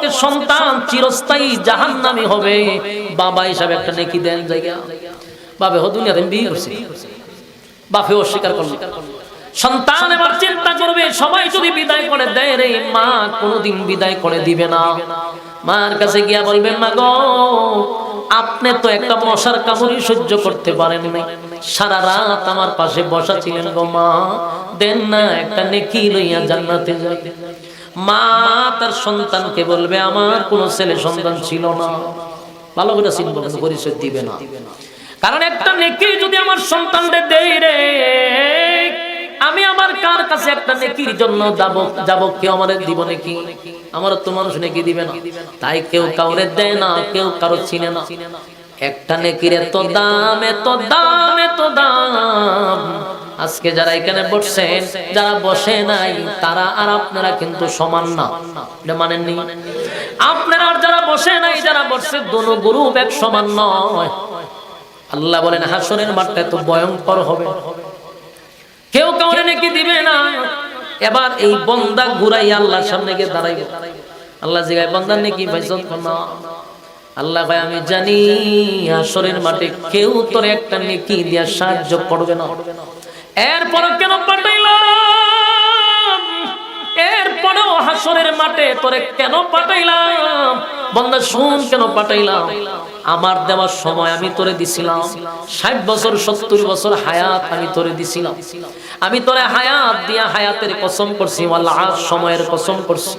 আজকে সন্তান চিরস্থায়ী জাহান্নামী হবে, বাবা হিসাবে একটা নেকি দেন জায়গা। বাবে হ দুনিয়াতে বিয়ে করছে, বাপে অস্বীকার করলো। সন্তান এবার চিন্তা করবে, সবাই যদি বিদায় করে দেয় রে, মা কোনোদিন বিদায় করে দিবে না। মার কাছে গিয়া বলবে, মা গো, আপনি তো একটা মশার কামড়ই সহ্য করতে পারেন না, সারা রাত আমার পাশে বসা ছিলেন গো মা, দেন না একটা নেকি লইয়া জান্নাতে যাই। মা তার সন্তানকে বলবে, আমার কোনো ছেলে সন্তান ছিল না। ভালো করে চিনব, পরিচয় দিবে না। কারণ একটা নেকি যদি আমার সন্তানদের দেই রে, আমি আমার কার কাছে একটা নেকির জন্য যাব, কেউ আমাদের দিব নেকি? আমার তো মানুষ নেকি দিবে না, তাই কেউ কাউরে দেয় না, কেউ কারো চিনে না। একটা নেকির এত দাম, এত দাম, এত দাম। আজকে যারা এখানে বসছেন, যারা বসে নাই, তারা আর আপনারা কিন্তু সমান না, এটা মানেননি? আপনারা আর যারা বসে নাই, যারা বসছে, দোনো গ্রুপ এক সমান নয়। আল্লাহ বলেন হাসরের মাঠটা তো ভয়ঙ্কর হবে, কেউ কাউরে নেকি দিবে না। এবার এই বান্দা ঘুরাই আল্লাহর সামনে গিয়ে দাঁড়াইবে। আল্লাহ জিগায়, বান্দা নেকি পাইছো না? আল্লাহ ভাই, আমি জানি হাসরের মাঠে কেউ তোর একটা নেকি দিয়া সাহায্য করবে না। এরপর কেন পাঠাইলাম? এরপরেও হাসরের মাঠে তোরে কেন পাঠাইলাম? বান্দা শুন, কেন পাঠাইলাম? আমার দেওয়ার সময় আমি তোরে দিছিলাম 60 বছর 70 বছর হায়াত, আমি তোরে দিছিলাম। আমি তোরে হায়াত দিয়া হায়াতের কসম করছি, ওয়াল আস, সময়ের কসম করছি।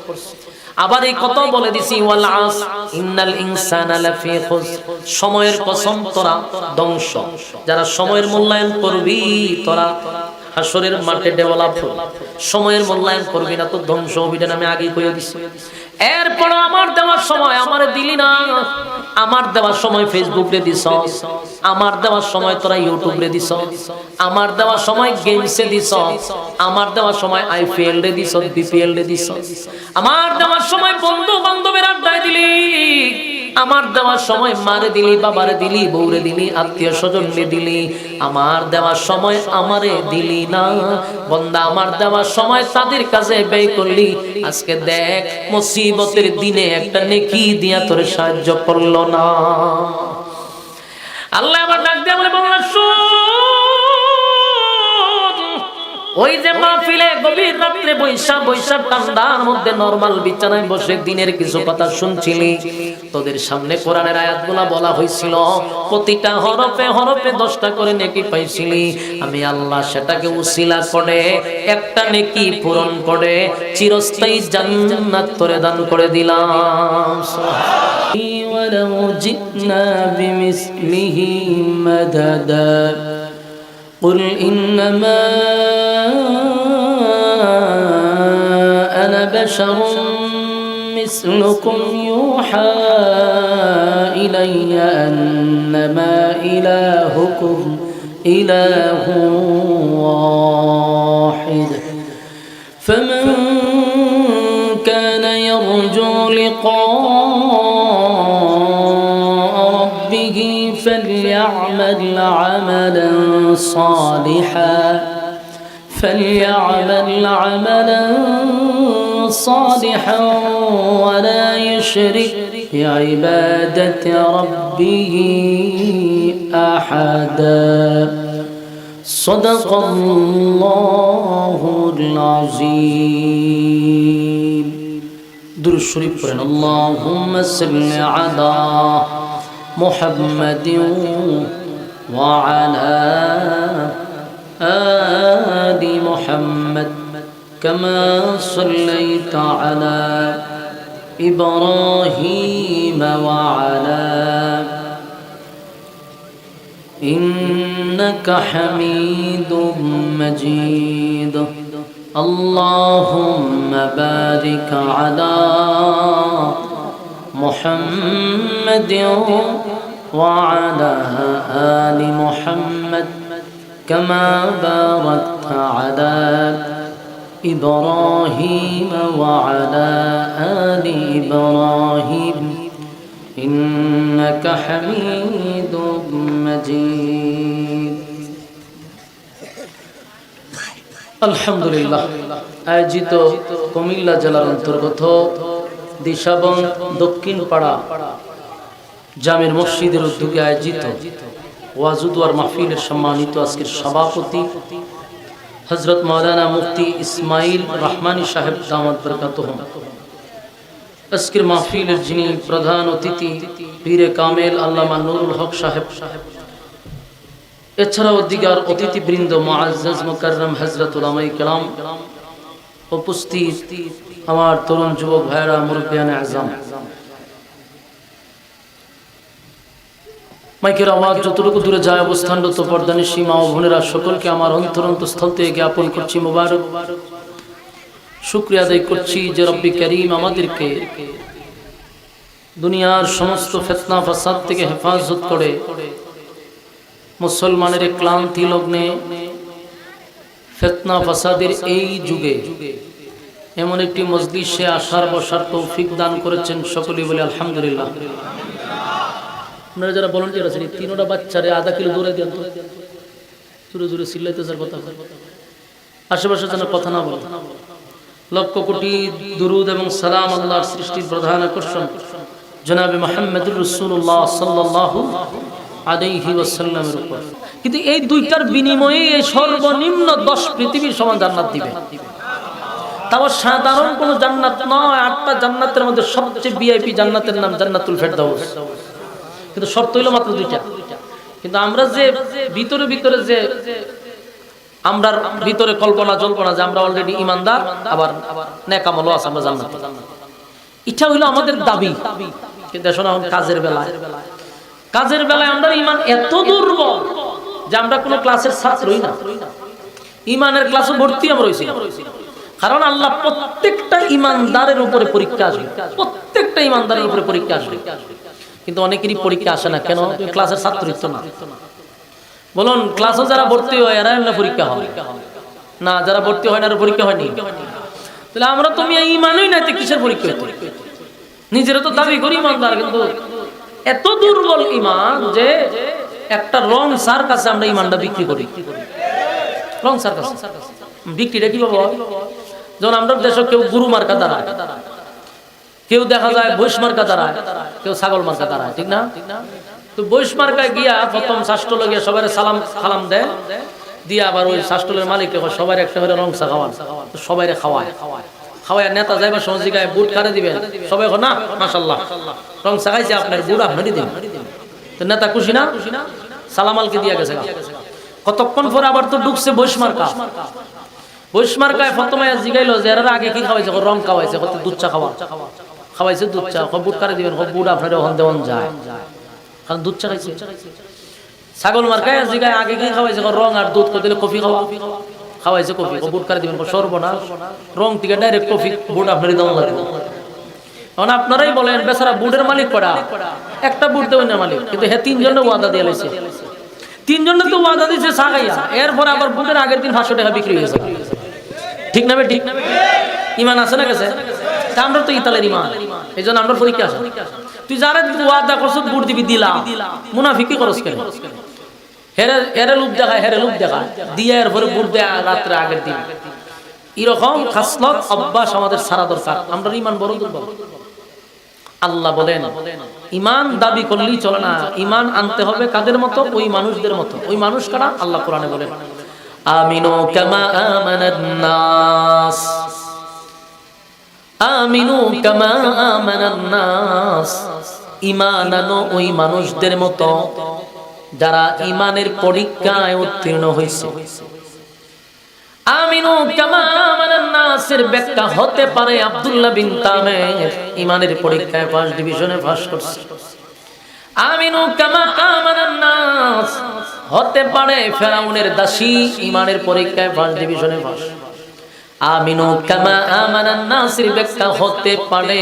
আবার এই কথা বলে দিছি, ওয়াল আস ইন্নাল ইনসানা লাফি খুসর, সময়ের কসম, তোরা ধ্বংস। যারা সময়ের মূল্যায়ন করবি, তোরা হাসরের মাঠে ডেভেলপ হবে। সময়ের মূল্যায়ন করবি না তো ধ্বংস হবি, না আমি আগেই কইয়া দিছি। এরপর আমার দেওয়ার সময় আমারে দিলি না। আমার দেওয়ার সময় ফেসবুকে দিছ, আমার দেওয়ার সময় তোরা ইউটিউবে দিছ, আমার দেওয়ার সময় গেমসে দিছ, আমার দেওয়ার সময় আইপিএল রে দিছ, বিপিএল রে দিছ, আমার দেওয়ার সময় বন্ধু বান্ধবের আড্ডায় দিলি, আমার দেওয়ার সময় মারে দিলি, বাবারে দিলি, বউরে দিলি, আত্মীয় স্বজনরে দিলি। আমার দেওয়ার সময় আমারে দিলি না। বান্দা, আমার দেওয়ার সময় তাদের কাছে ব্যয় করলি। আজকে দেখ, মুসিবতের দিনে একটা নেকি দিয়া তোরে সাহায্য করলো না। আল্লাহ আবার ডাক দিয়ে বলে, বান্দা শুন, ওই যে মাহফিলে গভীর রাত্রে বৈশা বৈশা ঠান্ডার মধ্যে নরমাল বিছানায় বসে দিনের কিছু কথা শুনছিলি, তোদের সামনে কোরআনের আয়াতগুলা বলা হয়েছিল, প্রতিটা হরফে হরফে 10টা করে নেকি পাইছিলি। আমি আল্লাহ সেটাকে উসিলা করে একটা নেকি পূরণ করে চিরস্থায়ী জান্নাত তোরে দান করে দিলাম। ওয়ালাউ জিনা বিমিসলিহি মাদাদা قل إنما أنا بشر مثلكم يوحى إلي أنما إلهكم إله واحد فمن كان يرجو لقاء ربه فليعمل عملا صالحا ولا يشرك بعبادة ربه أحدا صدق الله العظيم. درود شريف পড়েন। اللهم صل على محمد وعلى آل محمد كما صليت على إبراهيم وعلى إنك حميد مجيد. اللهم بارك على محمد وعلى آل محمد كما باركت على إبراهيم وعلى آل إبراهيم إنك حميد مجيد. আলহামদুলিল্লাহ, আয়োজিত কুমিল্লা জেলার অন্তর্গত দিশাবন দক্ষিণ পাড়া জামের মসজিদের উদ্যোগে আয়োজিত ওয়াজুদওয়ার মাহফিলের সম্মানিত আজকের সভাপতি হযরত মাওলানা মুফতি ইসমাইল রহমানী সাহেব দামাত বরকাতুহুম। আজকের মাহফিলের যিনি প্রধান অতিথি পীরে কামেল আল্লামা নুরুল হক সাহেব, এছাড়াও দিগার অতিথিবৃন্দ মুআজ্জাজ মুকাররম হযরত উলামায়ে কেরাম, উপস্থিত আমার তরুণ যুবক ভাইরা, মুরব্বিয়ানে আযম, মাইকের আওয়াজ যতটুকু দূরে যায় অবস্থানরত পর্দানি সীমা ও বোনেরা, সকলকে আমার অন্তরস্থল থেকে জ্ঞাপন করছি মোবারক। শুকরিয়া আদায় করছি যে রব্বি করিম আমাদেরকে দুনিয়ার সমস্ত ফিতনা ফাসাদ থেকে হেফাজত করে মুসলমানের ক্লান্তি লগ্নে ফিতনা ফাসাদের এই যুগে এমন একটি মজলিসে আসার বসার তৌফিক দান করেছেন। সকলেই বলে আলহামদুলিল্লাহ। আপনারা যারা ভলান্টিয়ার আছেন, এই তিনটা বাচ্চারে আধা কিলো দূরে দেন তো, জোরে জোরে চিল্লাইতে যার কথা, আশেপাশে যেন কথা না বলে। লক্ষ কোটি দুরুদ এবং সালাম আল্লাহর সৃষ্টির প্রধান আকর্ষণ জনাবে মুহাম্মদুর রাসূলুল্লাহ সাল্লাল্লাহু আলাইহি ওয়াসাল্লামের উপর। কিন্তু এই দুইটার বিনিময়ে এই সর্বনিম্ন 10 পৃথিবীর সমান জান্নাত দিবে। তাও সাধারণ কোন জান্নাত নয়, 8টা জান্নাতের মধ্যে সবচেয়ে ভিআইপি জান্নাতের নাম জান্নাতুল ফেরদাউস। কিন্তু শর্ত হইল মাত্র 2টা। কিন্তু আমরা যে ভিতরে ভিতরে যে আমরা ভিতরে কল্পনা জল্পনা যে আমরা অলরেডি ইমানদার, আবার নেক আমলও আছে, আমরা জান্নাত, এটা হইলো আমাদের দাবি। কিন্তু শোনা, কাজের বেলায় আমরা ইমান এত দুর্বল যে আমরা কোনো ক্লাসের ছাত্রই না, ইমানের ক্লাসে ভর্তি আমরা হইছি। কারণ আল্লাহ প্রত্যেকটা ইমানদারের উপরে পরীক্ষা আসবে, প্রত্যেকটা ইমানদারের উপরে পরীক্ষা আসবে। কিন্তু অনেকেরই পরীক্ষা আসে না কেন? ক্লাসের ছাত্রত্ব না। বলুন, ক্লাসে যারা ভর্তি হয় এরা না পরীক্ষা হয় না, যারা ভর্তি হয় না পরীক্ষা হয়নি। তাহলে আমরা তো ইমানই নাই, কিসের পরীক্ষা হইতো? নিজেরা তো দাবি করি ইমানদার, কিন্তু এত দুর্বল ইমান যে একটা রং সার কাছে আমরা ইমানটা বিক্রি করি। রং সার কাছে বিক্রিটা কি বাবা? যখন আমরা দেশে কেউ গুরু মার্কা দাঁড়ায়, কেউ দেখা যায় বৈশ মার্কা দাঁড়ায়, কেউ ছাগল মার্কা দাঁড়ায়, ঠিক না? তো বৈশ মার্কায় গিয়া প্রথম শাস্ত্র গিয়া সবাই সালাম খালাম দেয়, দিয়ে আবার ওই শাস্ত্রের মালিককে সবাই একটা করে রং চা খাওয়ান, সবাই খাওয়ায়। নেতা যাইবার সময় গায়ে বুট কারে দিবেন, সবাই না মাশাআল্লাহ রং চা খাইছে, আপনার বুট আপনারই দিন। তো নেতা খুশি না? সালামালকে দিয়ে গেছে। কতক্ষণ পরে আবার তো ঢুকছে বৈশ মার্কা। বৈশ মার্কায় প্রথমে জিগাইলো যে এরা আগে কি খাওয়াইছে? রং খাওয়াইছে, দুধ চা খাওয়াইছে, দুধ চা। বুট কারে দিবেন? বুট আপনার ওখান দেওয়ান যায়, কারণ দুধ চা খাইছে। ছাগল মার্কায় জিগায় আগে কি খাওয়াইছে? রং আর দুধ। দিলে কফি খাওয়াইছে, কফি। বুট কারে দিবেন? সর্বনাশ, রং থেকে ডাইরেক্ট কফি, বুট আপনারই দেওয়া লাগবে। এখন আপনারাই বলেন, বেচারা বুটের মালিক করা, একটা বুট দেবেন না মালিক, কিন্তু হ্যাঁ 3 জনের ওয়াদা দিয়ে লাইছে। 3 জনের তো ওয়াদা দিয়েছে চা খাইয়া, এরপরে আবার বুটের আগের দিন 500 টাকা বিক্রি হয়েছে। ঠিক না? ঠিক ইমান আছে না গেছে? আমরা তো ইতালের ইমান, এই জন্য আমরা পরীক্ষা আসে। তুই যারা ওয়াদা করছ বুট দিবি, দিলা, মুনাফিকি করস কেন? হেরে লুপ দেখায় দিয়ে এরপরে বুট দেয় রাত্রে আগের দিন। এরকম খাসলত অভ্যাস আমাদের সারা দরকার। আমরা ইমান বড় দুর্বল। আল্লাহ বলেন, ইমান দাবি করলেই চলে না, ইমান আনতে হবে কাদের মতো? ওই মানুষদের মতো। ওই মানুষ কারা? আল্লাহ কোরআনে বলেন, আমিনু কামা আমানান নাস, আমিনু কামা আমানান নাস। ঈমান আনো ওই মানুষদের মতো যারা ঈমানের পরীক্ষায় উত্তীর্ণ হয়েছে। আমিনু কামা আমানান নাসের ব্যাখ্যা হতে পারে আব্দুল্লাহ বিন তামের ঈমানের পরীক্ষায় ফার্স্ট ডিভিশনে পাস করছে। আমিনু কামা আমানান নাস হতে পারে ফেরাউনের দাসী, ঈমানের পরীক্ষায় ফার্স্ট ডিভিশনে পাস। আমিনু কামা আমানান নাসের ব্যাখ্যা হতে পারে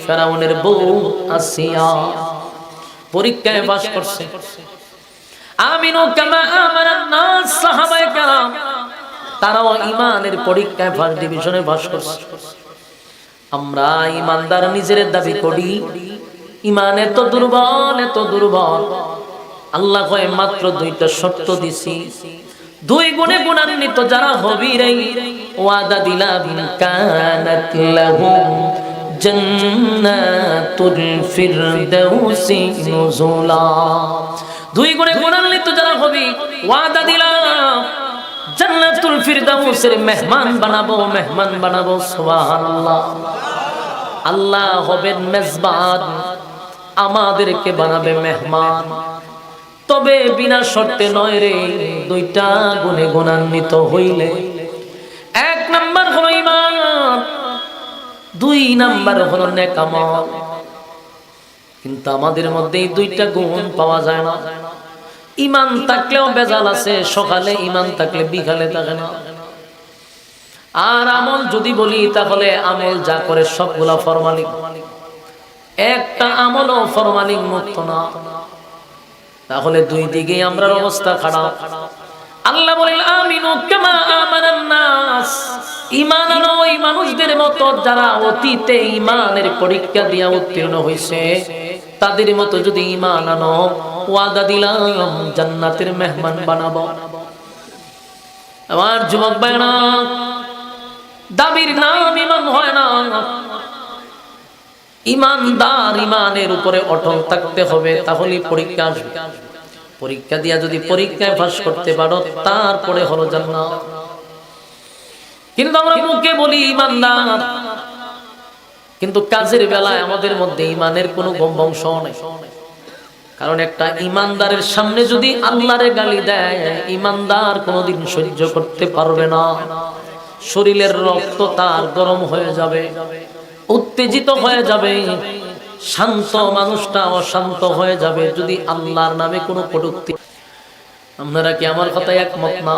ফেরাউনের বউ আসিয়া, পরীক্ষায় পাস করছে। আমিনু কামা আমানান নাস সাহাবায়ে কেরাম, তারাও ঈমানের পরীক্ষায় ফার্স্ট ডিভিশনে পাস করছে। আমরা ঈমানদার নিজের দাবি করি, ঈমান এত দুর্বল। আল্লাহ কয় মাত্র 2টা শর্ত দিছি, 2 গুণে গুণান্বিত যারা হবি রে, ওয়াদা দিলাম কানাত লাহুম জান্নাতুল ফিরদাউসি নুজুলা। 2 গুণে গুণান্বিত যারা হবে ওয়াদা দিলাম জান্নাতুল ফিরদাউসের মেহমান বানাবো সুবহানাল্লাহ। আল্লাহ হবেন মেজবান, আমাদেরকে বানাবে মেহমান, তবে বিনা শর্তে নয় রে, 2টা গুণে গুণান্বিত হইলে। 1 নাম্বার হলো ঈমান, 2 নাম্বার হলো নেক আমল। কিন্তু আমাদের মধ্যে এই 2টা গুণ পাওয়া যায় না। ঈমান থাকলেও বেজাল আছে, সকালে ঈমান থাকলে বিকালে থাকে না। আর আমল যদি বলি তাহলে আমল যা করে সবগুলা ফরমালিন, একটা আমলও ফরমালিন মুক্ত না। তাহলে 2 দিকে আমরার অবস্থা খারাপ। আল্লাহ বলেন আমিনু কামা আমানান নাস, ঈমান আনো ওই মানুষদের মতো যারা অতীতে ঈমানের পরীক্ষা দিয়া উত্তীর্ণ হইছে, তাদের মতো যদি ঈমান আনো, ওয়াদা দিলাম জান্নাতের মেহমান বানাবো। আমার যুবক ভাইরা, দাবির নাম ঈমান হয় না। ঈমানদার ঈমানের উপরে অটল থাকতে হবে, তাহলে পরীক্ষা আসবে। পরীক্ষা দিয়া যদি পরীক্ষায় পাস করতে পারো, তারপরে হলো জান্নাত। কিন্তু আমরা মুখে বলি ঈমানদার, কিন্তু কাজের বেলায় আমাদের মধ্যে ঈমানের কোনো বংশ নেই। কারণ একটা ঈমানদারের সামনে যদি আল্লাহরে গালি দেয়, ঈমানদার কোনোদিন সহ্য করতে পারবে না। শরীরের রক্ত তার গরম হয়ে যাবে, উত্তেজিত হয়ে যাবে, শান্ত মানুষটা অশান্ত হয়ে যাবে যদি আল্লাহর নামে কোনো কটূক্তি। আপনারা কি আমার কথায় একমত না?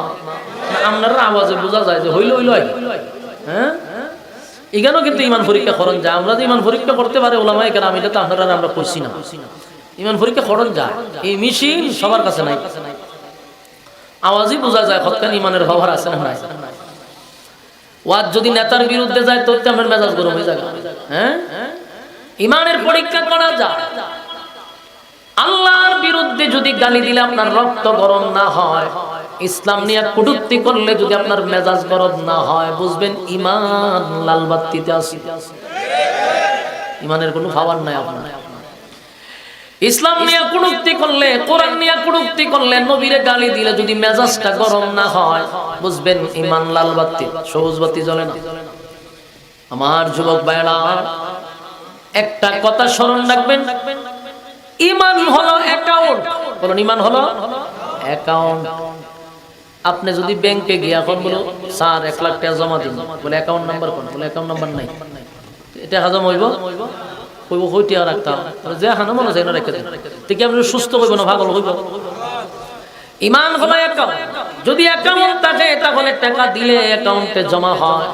আপনারা আওয়াজে বোঝা যায় যে হইল হইল। হ্যাঁ, এখানেও কিন্তু ঈমান পরীক্ষা করণ যায়। আমরা যে ঈমান পরীক্ষা করতে পারে ওলামায়ে কেরাম, এটা তো আপনারা আমরা করছি না। ঈমান পরীক্ষা করণ যায়, এই মেশিন সবার কাছে নাই। আওয়াজই বোঝা যায় কতখানি ঈমানের ব্যবহার আছে না নাই। ওয়াজ যদি নেতার বিরুদ্ধে যায় তো আপনার মেজাজ গরম হয়ে যায়। হ্যাঁ, ঈমানের পরীক্ষা করা যায়। আল্লাহর বিরুদ্ধে যদি গালি দিলে আপনার রক্ত গরম না হয়, ইসলাম নিয়ে কটূক্তি করলে যদি আপনার মেজাজ গরম না হয়, বুঝবেন ঈমান লাল বাত্তিতে আছে, ঈমানের কোনো পাওয়ার নাই আপনার। ইসলাম নিয়ে কটূক্তি করলে, কোরআন নিয়ে কটূক্তি করলে, নবীরে গালি দিলে যদি মেজাজটা গরম না হয়, বুঝবেন ঈমান লাল বাত্তি, সবুজ বাতি জ্বলে না। আমার যুবক ভাইরা, একটা কথা স্মরণ রাখবেন, ঈমান হলো অ্যাকাউন্ট। বলুন, ঈমান হলো অ্যাকাউন্ট। আপনি যদি ব্যাংকে গিয়ে এখন বলো স্যার 1 লাখ টাকা জমা দিন, বলে অ্যাকাউন্ট নাম্বার কোন, বলে অ্যাকাউন্ট নাম্বার নাই, এটা হাজাম হইব কইব কইটিয়া রাখতাম, যে হানো মনে যায় না রেখে দেন, ঠিক আপনি সুস্থ হইব না পাগল হইব। ঈমান হলো অ্যাকাউন্ট। যদি অ্যাকাউন্ট থাকে তাহলে টাকা দিলে অ্যাকাউন্টে জমা হয়।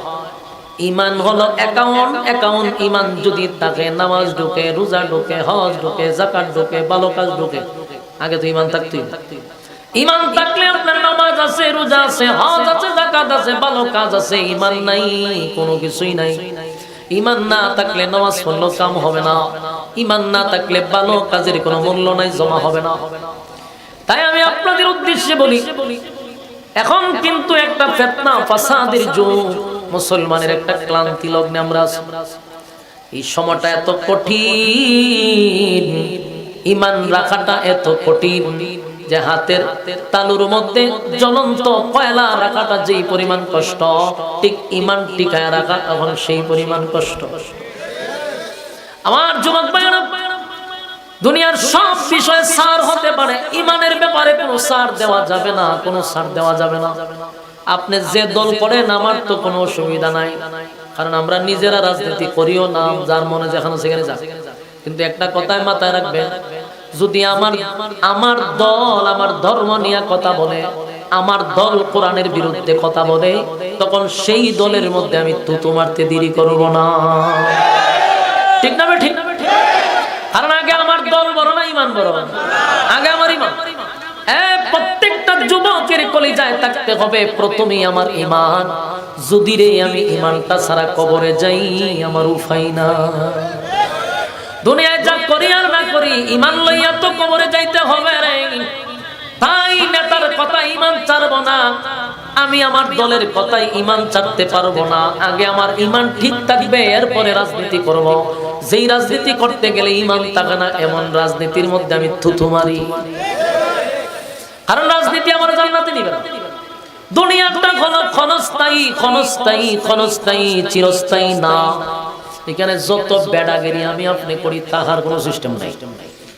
ঈমান হলো অ্যাকাউন্ট। অ্যাকাউন্ট ঈমান যদি থাকে, নামাজ ঢোকে, রোজা ঢোকে, হজ ঢোকে, যাকাত ঢোকে, ভালো কাজ ঢোকে। আগে তো ঈমান থাকতেই। ঈমান থাকলে আপনার নামাজ আছে, রোজা আছে, হজ আছে, যাকাত আছে, ভালো কাজ আছে। ঈমান নাই, কোনো কিছুই নাই। ঈমান না থাকলে নামাজ পড়লেও কাম হবে না। ঈমান না থাকলে ভালো কাজের কোনো মূল্য নাই, জমা হবে না। তাই আমি আপনাদের উদ্দেশ্যে বলি, এখন কিন্তু একটা ফিতনা ফাসাদের যুগ, মুসলমানের একটা ক্লান্তি লগ্নে আমরা আছি। এই সময়টা এত কঠিন, ঈমান রাখাটা এত কঠিন যে হাতের তালুর মধ্যে জ্বলন্ত কয়লা রাখাটা যেই পরিমাণ কষ্ট, ঠিক ঈমান টিকায় রাখা এখন সেই পরিমাণ কষ্ট। আমার যুবক ভাইরা, দুনিয়ার সব বিষয়ে ছাড় হতে পারে, ঈমানের ব্যাপারে কোনো ছাড় দেওয়া যাবে না, কোনো ছাড় দেওয়া যাবে না। আপনি যে দল করেন আমার তো কোনো অসুবিধা নাই, কারণ আমরা নিজেরা রাজনীতি করিও না, যার মনে যেখানে সেখানে যাক। কিন্তু একটা কথায় মাথায় রাখবেন, যদি আমার দল আমার ধর্ম নিয়ে কথা বলে, আমার দল কোরআনের বিরুদ্ধে কথা বলে, তখন সেই দলের মধ্যে আমি তুতু মারতে দেরি করব না। ঠিক না? ঠিক। কারণ আগে আমার দল বড় না, ঈমান বড়? আগে আমার ঈমান। প্রত্যেকটা যুবকের কলিজায় থাকতে হবে প্রথমেই আমার ঈমান। যদি রে আমি ঈমানটা ছাড়া কবরে যাই, আমার উপায় না। দুনিয়ায় যা করি আর না করি, ঈমান লইয়া তো কবরে যাইতে হবে রে। তাই নেতার কথা ঈমান ছাড়ব না, আমি আমার দলের কথায় ঈমান ছাড়তে পারবো না, আগে আমার ঈমান ঠিক থাকবে, এরপরে রাজনীতি করব। যেই রাজনীতি করতে গেলে ঈমান থাকে না, এমন রাজনীতির মধ্যে আমি থুথু মারি। কারণ রাজনীতি আমার জান্নাতে নিবে না। দুনিয়াটা ক্ষণস্থায়ী, ক্ষণস্থায়ী, ক্ষণস্থায়ী, চিরস্থায়ী না। এখানে যত বেড়াগিরি আমি আপনি করি, তাহার কোনো সিস্টেম নাই।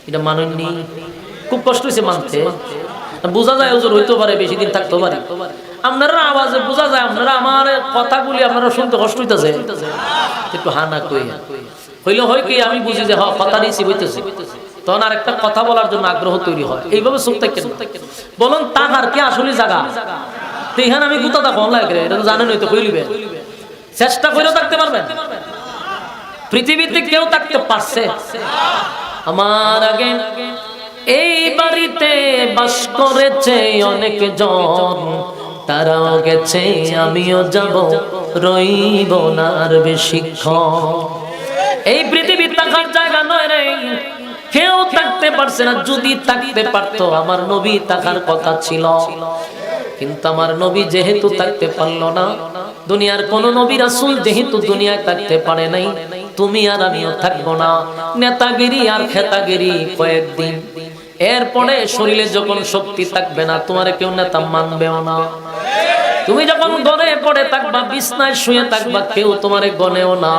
এটা মানেননি? খুব কষ্ট হয়েছে মানতে। বোঝা যায় ওজোর হইতে পারে, বেশি দিন থাকতে পারে। আপনারা আওয়াজে বোঝা যায়, আপনারা আমার কথাগুলি আপনারা শুনতে কষ্ট হইতেছে। একটু হানা কই হইলে হয় কি, আমি বুঝি যে কথা রিসিভ হইতেছে, তখন আর একটা কথা বলার জন্য আগ্রহ তৈরি হয়। এইভাবে চুপ থাকেন। বলুন তাহার কি আসলে জায়গা? এখানে আমি কোথা থাকো লাগে, এটা তো জানেন, হয়তো কইলিবে। চেষ্টা করেও থাকতে পারবেন? পৃথিবীতে কেউ থাকতে পারছে আমার আগে? এই বাড়িতে বাস করেছে অনেক জন, তারাও গেছে, আমিও যাব, রইব না আর বেশিক্ষণ। এই পৃথিবী থাকার জায়গা নয় রে, কেউ থাকতে পারছে না। যদি থাকতে পারতো, আমার নবী থাকার কথা ছিল, কিন্তু আমার নবী যেহেতু থাকতে পারলো না, দুনিয়ার কোন নবী রাসূল যেহেতু দুনিয়ায় থাকতে পারে নাই, তুমি আর আমিও থাকবো না। নেতাগিরি আর খেতাগিরি কয়েকদিন, এরপরে শরীরে যখন শক্তি থাকবে না, তোমার কেউ নেতা মানবেও না। তুমি যখন গনে পড়ে থাকবা, বিছনায় শুয়ে থাকবা, কেউ তোমারে গনেও না।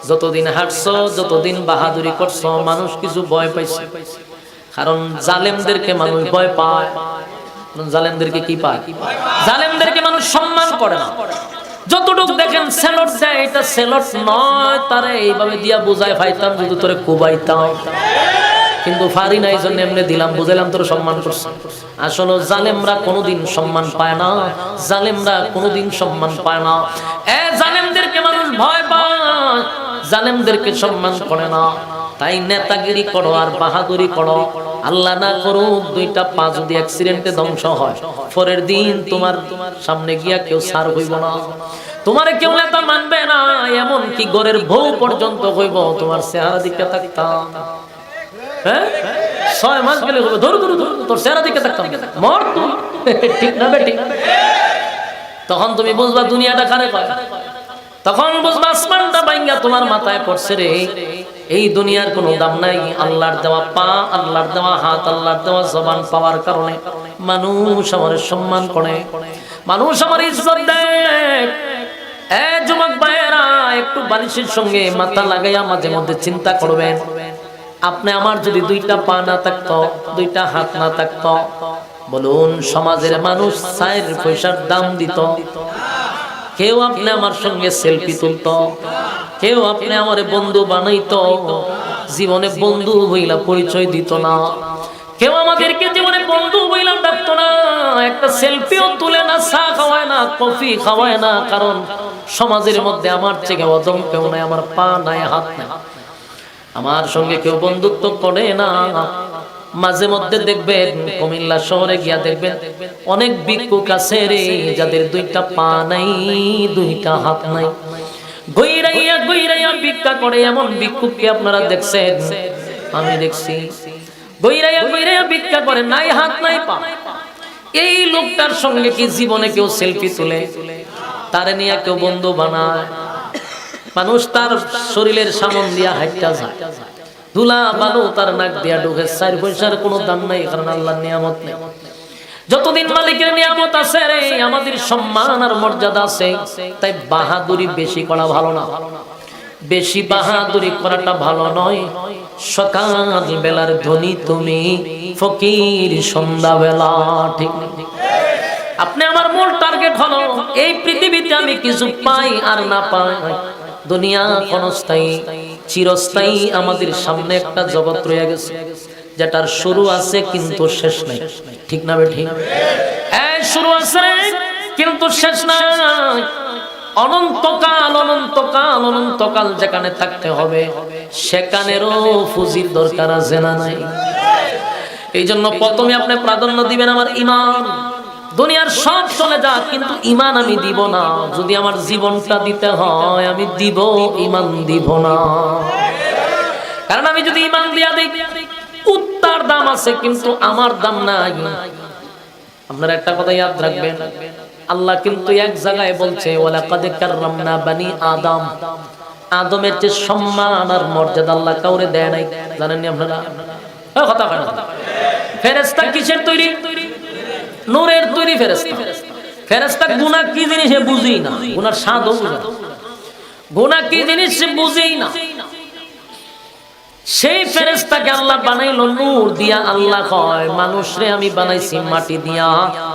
যতদিন হাঁটছো, যতদিন বাহাদুরি করছো, মানুষ কিছু ভয় পাইছে। কারণ জালেমদেরকে মানুষ ভয় পায়। জালেমদেরকে কি পায়? জালেমদেরকে মানুষ সম্মান করে না। যতটুকু দেখেন সেলট দেয়, এটা সেলট নয়, তারে এইভাবে দিয়া বুঝায় ফাইতাম, যদি তোরে কুবাইতাম, কিন্তু ফারি নাই জন্য এমনি দিলাম, বুঝাইলাম, তোর সম্মান করছে। আসলে জালেমরা কোনোদিন সম্মান পায় না, জালেমরা কোনোদিন সম্মান পায় না। জালেমদেরকে মানুষ ভয় পায়, জালেমদেরকে সম্মান করে না। তাই নেতাগিরি করো আর বাহাদুরি করো, আল্লাহ না করুক দুইটা পা যদি অ্যাক্সিডেন্টে ধ্বংস হয়, পরের দিন তোমার সামনে গিয়া কেউ সার হইব না, তোমার কেউ নেতা মানবে না। এমন কি ঘরের বউ পর্যন্ত হইব তোমার চেহারা দিকে থাকতাম, হ্যাঁ 6 মাস গেলে হইব, ধরু ধরু ধরু তোর চেহারা দিকে থাকতাম, মর তুই। ঠিক না বেটি? তখন তুমি বুঝবা দুনিয়াটা কারে কয়, তখন বুঝবা আসমানটা ভাঙা তোমার মাথায় পড়ছে রে। এই দুনিয়ার কোনো দাম নাই। আল্লাহর দেওয়া পা, আল্লাহর দেওয়া হাত, আল্লাহর দেওয়া জবান পাওয়ার কারণে মানুষ আমার সম্মান করে, মানুষ আমার ইজ্জত দেয়। যুবক ভাইয়েরা, একটু বালিশের সঙ্গে মাথা লাগাইয়া মাঝে মধ্যে চিন্তা করবেন, আপনি আমার যদি দুইটা পা না থাকতো, দুইটা হাত না থাকতো, বলুন সমাজের মানুষ 4 পয়সার দাম দিত? কেউ আপনি আমার সঙ্গে সেলফি তুলত, কেউ আপনি আমার বন্ধু বানাইতো, জীবনে বন্ধু হইলা পরিচয় দিত না, কেউ আমাদেরকে জীবনে বন্ধু হইলা ডাকতো না, একটা সেলফিও তুলে না, চা খাওয়ায় না, কফি খাওয়ায় না। কারণ সমাজের মধ্যে আমার থেকে অদম কেউ নাই, আমার পা নাই, হাত নাই, আমার সঙ্গে কেউ বন্ধুত্ব করে না। মাঝে মধ্যে দেখবেন কুমিল্লা শহরে গিয়া দেখবেন অনেক ভিক্ষুক আছে রে, যাদের দুইটা পা নাই, দুইটা হাত নাই, গইরাইয়া গইরাইয়া ভিক্ষা করে। এমন ভিক্ষুককে আপনারা দেখছেন? আমি দেখছি। গইরাইয়া গইরাইয়া ভিক্ষা করে, নাই হাত নাই পা। এই লোকটার সঙ্গে কি জীবনে কেউ সেলফি তুলে? তারে নিয়ে কেউ বন্ধু বানায়? মানুষ তার শরীরের সামন দিয়া হাইটা যায়, ধুলা বালু তার নাক দিয়া ঢুকে। 4 পয়সার কোনো দাম নাই, কারণ আল্লাহর নিয়ামত নেই। যতদিন মালিকের নিয়ামত আছে রে, আমাদের সম্মান আর মর্যাদা আছে। তাই বাহাদুরি বেশি করা ভালো না, বেশি বাহাদুরি করাটা ভালো নয়। সকাল বেলার ধনী তুমি, ফকির সন্ধ্যা বেলা। ঠিক না? আপনি আমার মূল টার্গেট হলো এই পৃথিবীতে আমি কিছু পাই আর না পাই, দুনিয়া ক্ষণস্থায়ী, চিরস্থায়ী। আমাদের সামনে একটা জগৎ রয়ে গেছে, যেটার শুরু আছে কিন্তু শেষ নাই। ঠিক না বেঠিক? শুরু আছে কিন্তু শেষ নাই। অনন্তকাল, অনন্তকাল, অনন্তকাল যেখানে থাকতে হবে, সেখানেরও পুঁজির দরকার আছে না নাই? এই জন্য প্রথমে আপনি প্রাধান্য দিবেন আমার ঈমান। দুনিয়ার সব চলে যাক, কিন্তু ঈমান আমি দিব না। যদি আমার জীবনটা দিতে হয়, আমি দিব, ঈমান দিব না। কারণ আমি যদি ঈমান দিয়া দেই, কুত্তার দাম আছে কিন্তু আমার দাম নাই। আপনারা একটা কথা ইয়াদ রাখবেন, আল্লাহ কিন্তু এক জায়গায় বলছে ওয়ালাকাদ কাররামনা বানি আদম, আদমের যে সম্মান আর মর্যাদা আল্লাহ কাউরে দেয় নাই, জানেননি আপনারা? কথা কেন? ফেরেশতা কিসের তৈরি? নূরের তৈরি ফেরেশতা। ফেরেশতা গুনাহ কি জিনিস সে বুঝেই না, গুনার স্বাদও বুঝে না, গুনাহ কি জিনিস সে বুঝেই না। সেই ফেরেশতাকে আল্লাহ বানাইলো নূর দিয়া। আল্লাহ কয় মানুষরে আমি বানাইছি মাটি দিয়া,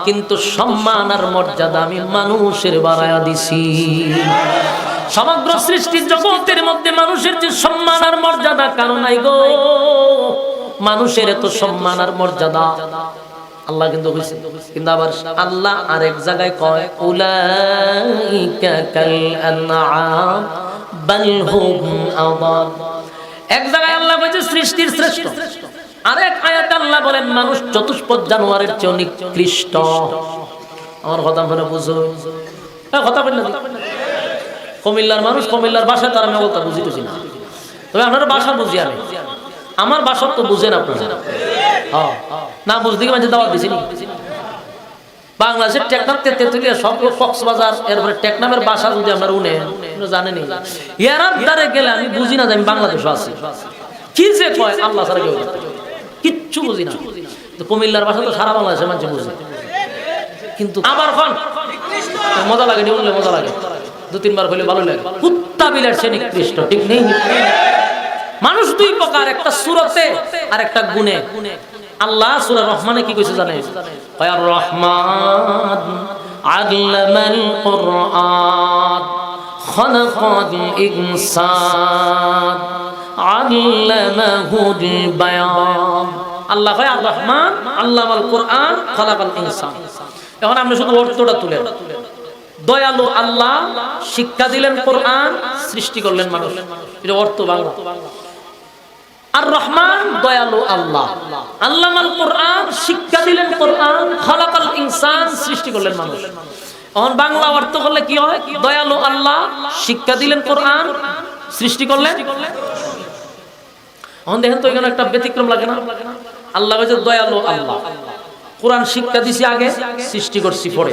কিন্তু সম্মান আর মর্যাদা আমি মানুষের বাড়ায়া দিছি। সমগ্র সৃষ্টির জগতের মধ্যে মানুষের যে সম্মান আর মর্যাদা কারো নাই গো। মানুষের এত সম্মান আর মর্যাদা আল্লাহ কিন্তু কইছে। কিন্তু আবার আল্লাহ আরেক জায়গায় কয় উলাইকা কাল আনআম বাল হুম আদাল। এক জায়গায় আল্লাহ বলেছে সৃষ্টির শ্রেষ্ঠ, আরেক আয়াতে আল্লাহ বলেন মানুষ চতুষ্পদ জানোয়ারের চেয়ে নিকৃষ্ট। আমার কথা মনে বুঝো? কথা বলেন না। কুমিল্লার মানুষ, কুমিল্লার ভাষা তার আমি বলতে বুঝিতেছি না, তবে আপনারা ভাষা বুঝি। আমি আমার ভাষা তো বুঝেন আপনারা। হ্যাঁ, না বুঝতে কি মানে দাওয়াত দিছিনি? বাংলাদেশের টেকনাফ তেতুলিয়া সব কক্সবাজার, এরপরে টেকনাফের ভাষা যদি আমরা উনে জানেনি, ইয়ার দ্বারে গেলে আমি বুঝি না যে আমি বাংলাদেশে আছি। কি যে কয় আল্লাহ ছাড়া কেউ কিচ্ছু বুঝি না। তো কুমিল্লার ভাষা তো সারা বাংলাদেশের মানুষ বুঝে। কিন্তু আবার কোন মজা লাগে, উনলে মজা লাগে, দু তিনবার হইলে ভালো লাগে। কুত্তা বিলার সে নিকৃষ্ট, ঠিক নেই? মানুষ দুই প্রকার, একটা সূরতে আর একটা গুণে। আল্লাহ সূরা রহমানে কি কইছে জানেন? আর রহমান আল্লামাল কুরআন খালাকাল ইনসান আল্লামাহুল বায়ান। আল্লাহ কয় আর রহমান আল্লামাল কুরআন খালাকাল ইনসান। এখন আমরা শুধু অর্থটা তুলে, দয়ালু আল্লাহ শিক্ষা দিলেন কোরআন, সৃষ্টি করলেন মানুষ, এটা অর্থ বাংলা। আর রহমান দয়ালু আল্লাহ, আল্লামাল কোরআন শিক্ষা দিলেন কোরআন, খালাকাল ইনসান সৃষ্টি করলেন মানুষ। এখন বাংলা অর্থ করলে কি হয়? দয়ালু আল্লাহ শিক্ষা দিলেন কোরআন, সৃষ্টি করলেন। এখন দেখেন তো এখানে একটা ব্যতিক্রম লাগে না? আল্লাহ বলছে দয়ালু আল্লাহ, কোরআন শিক্ষা দিছি আগে, সৃষ্টি করছি পরে।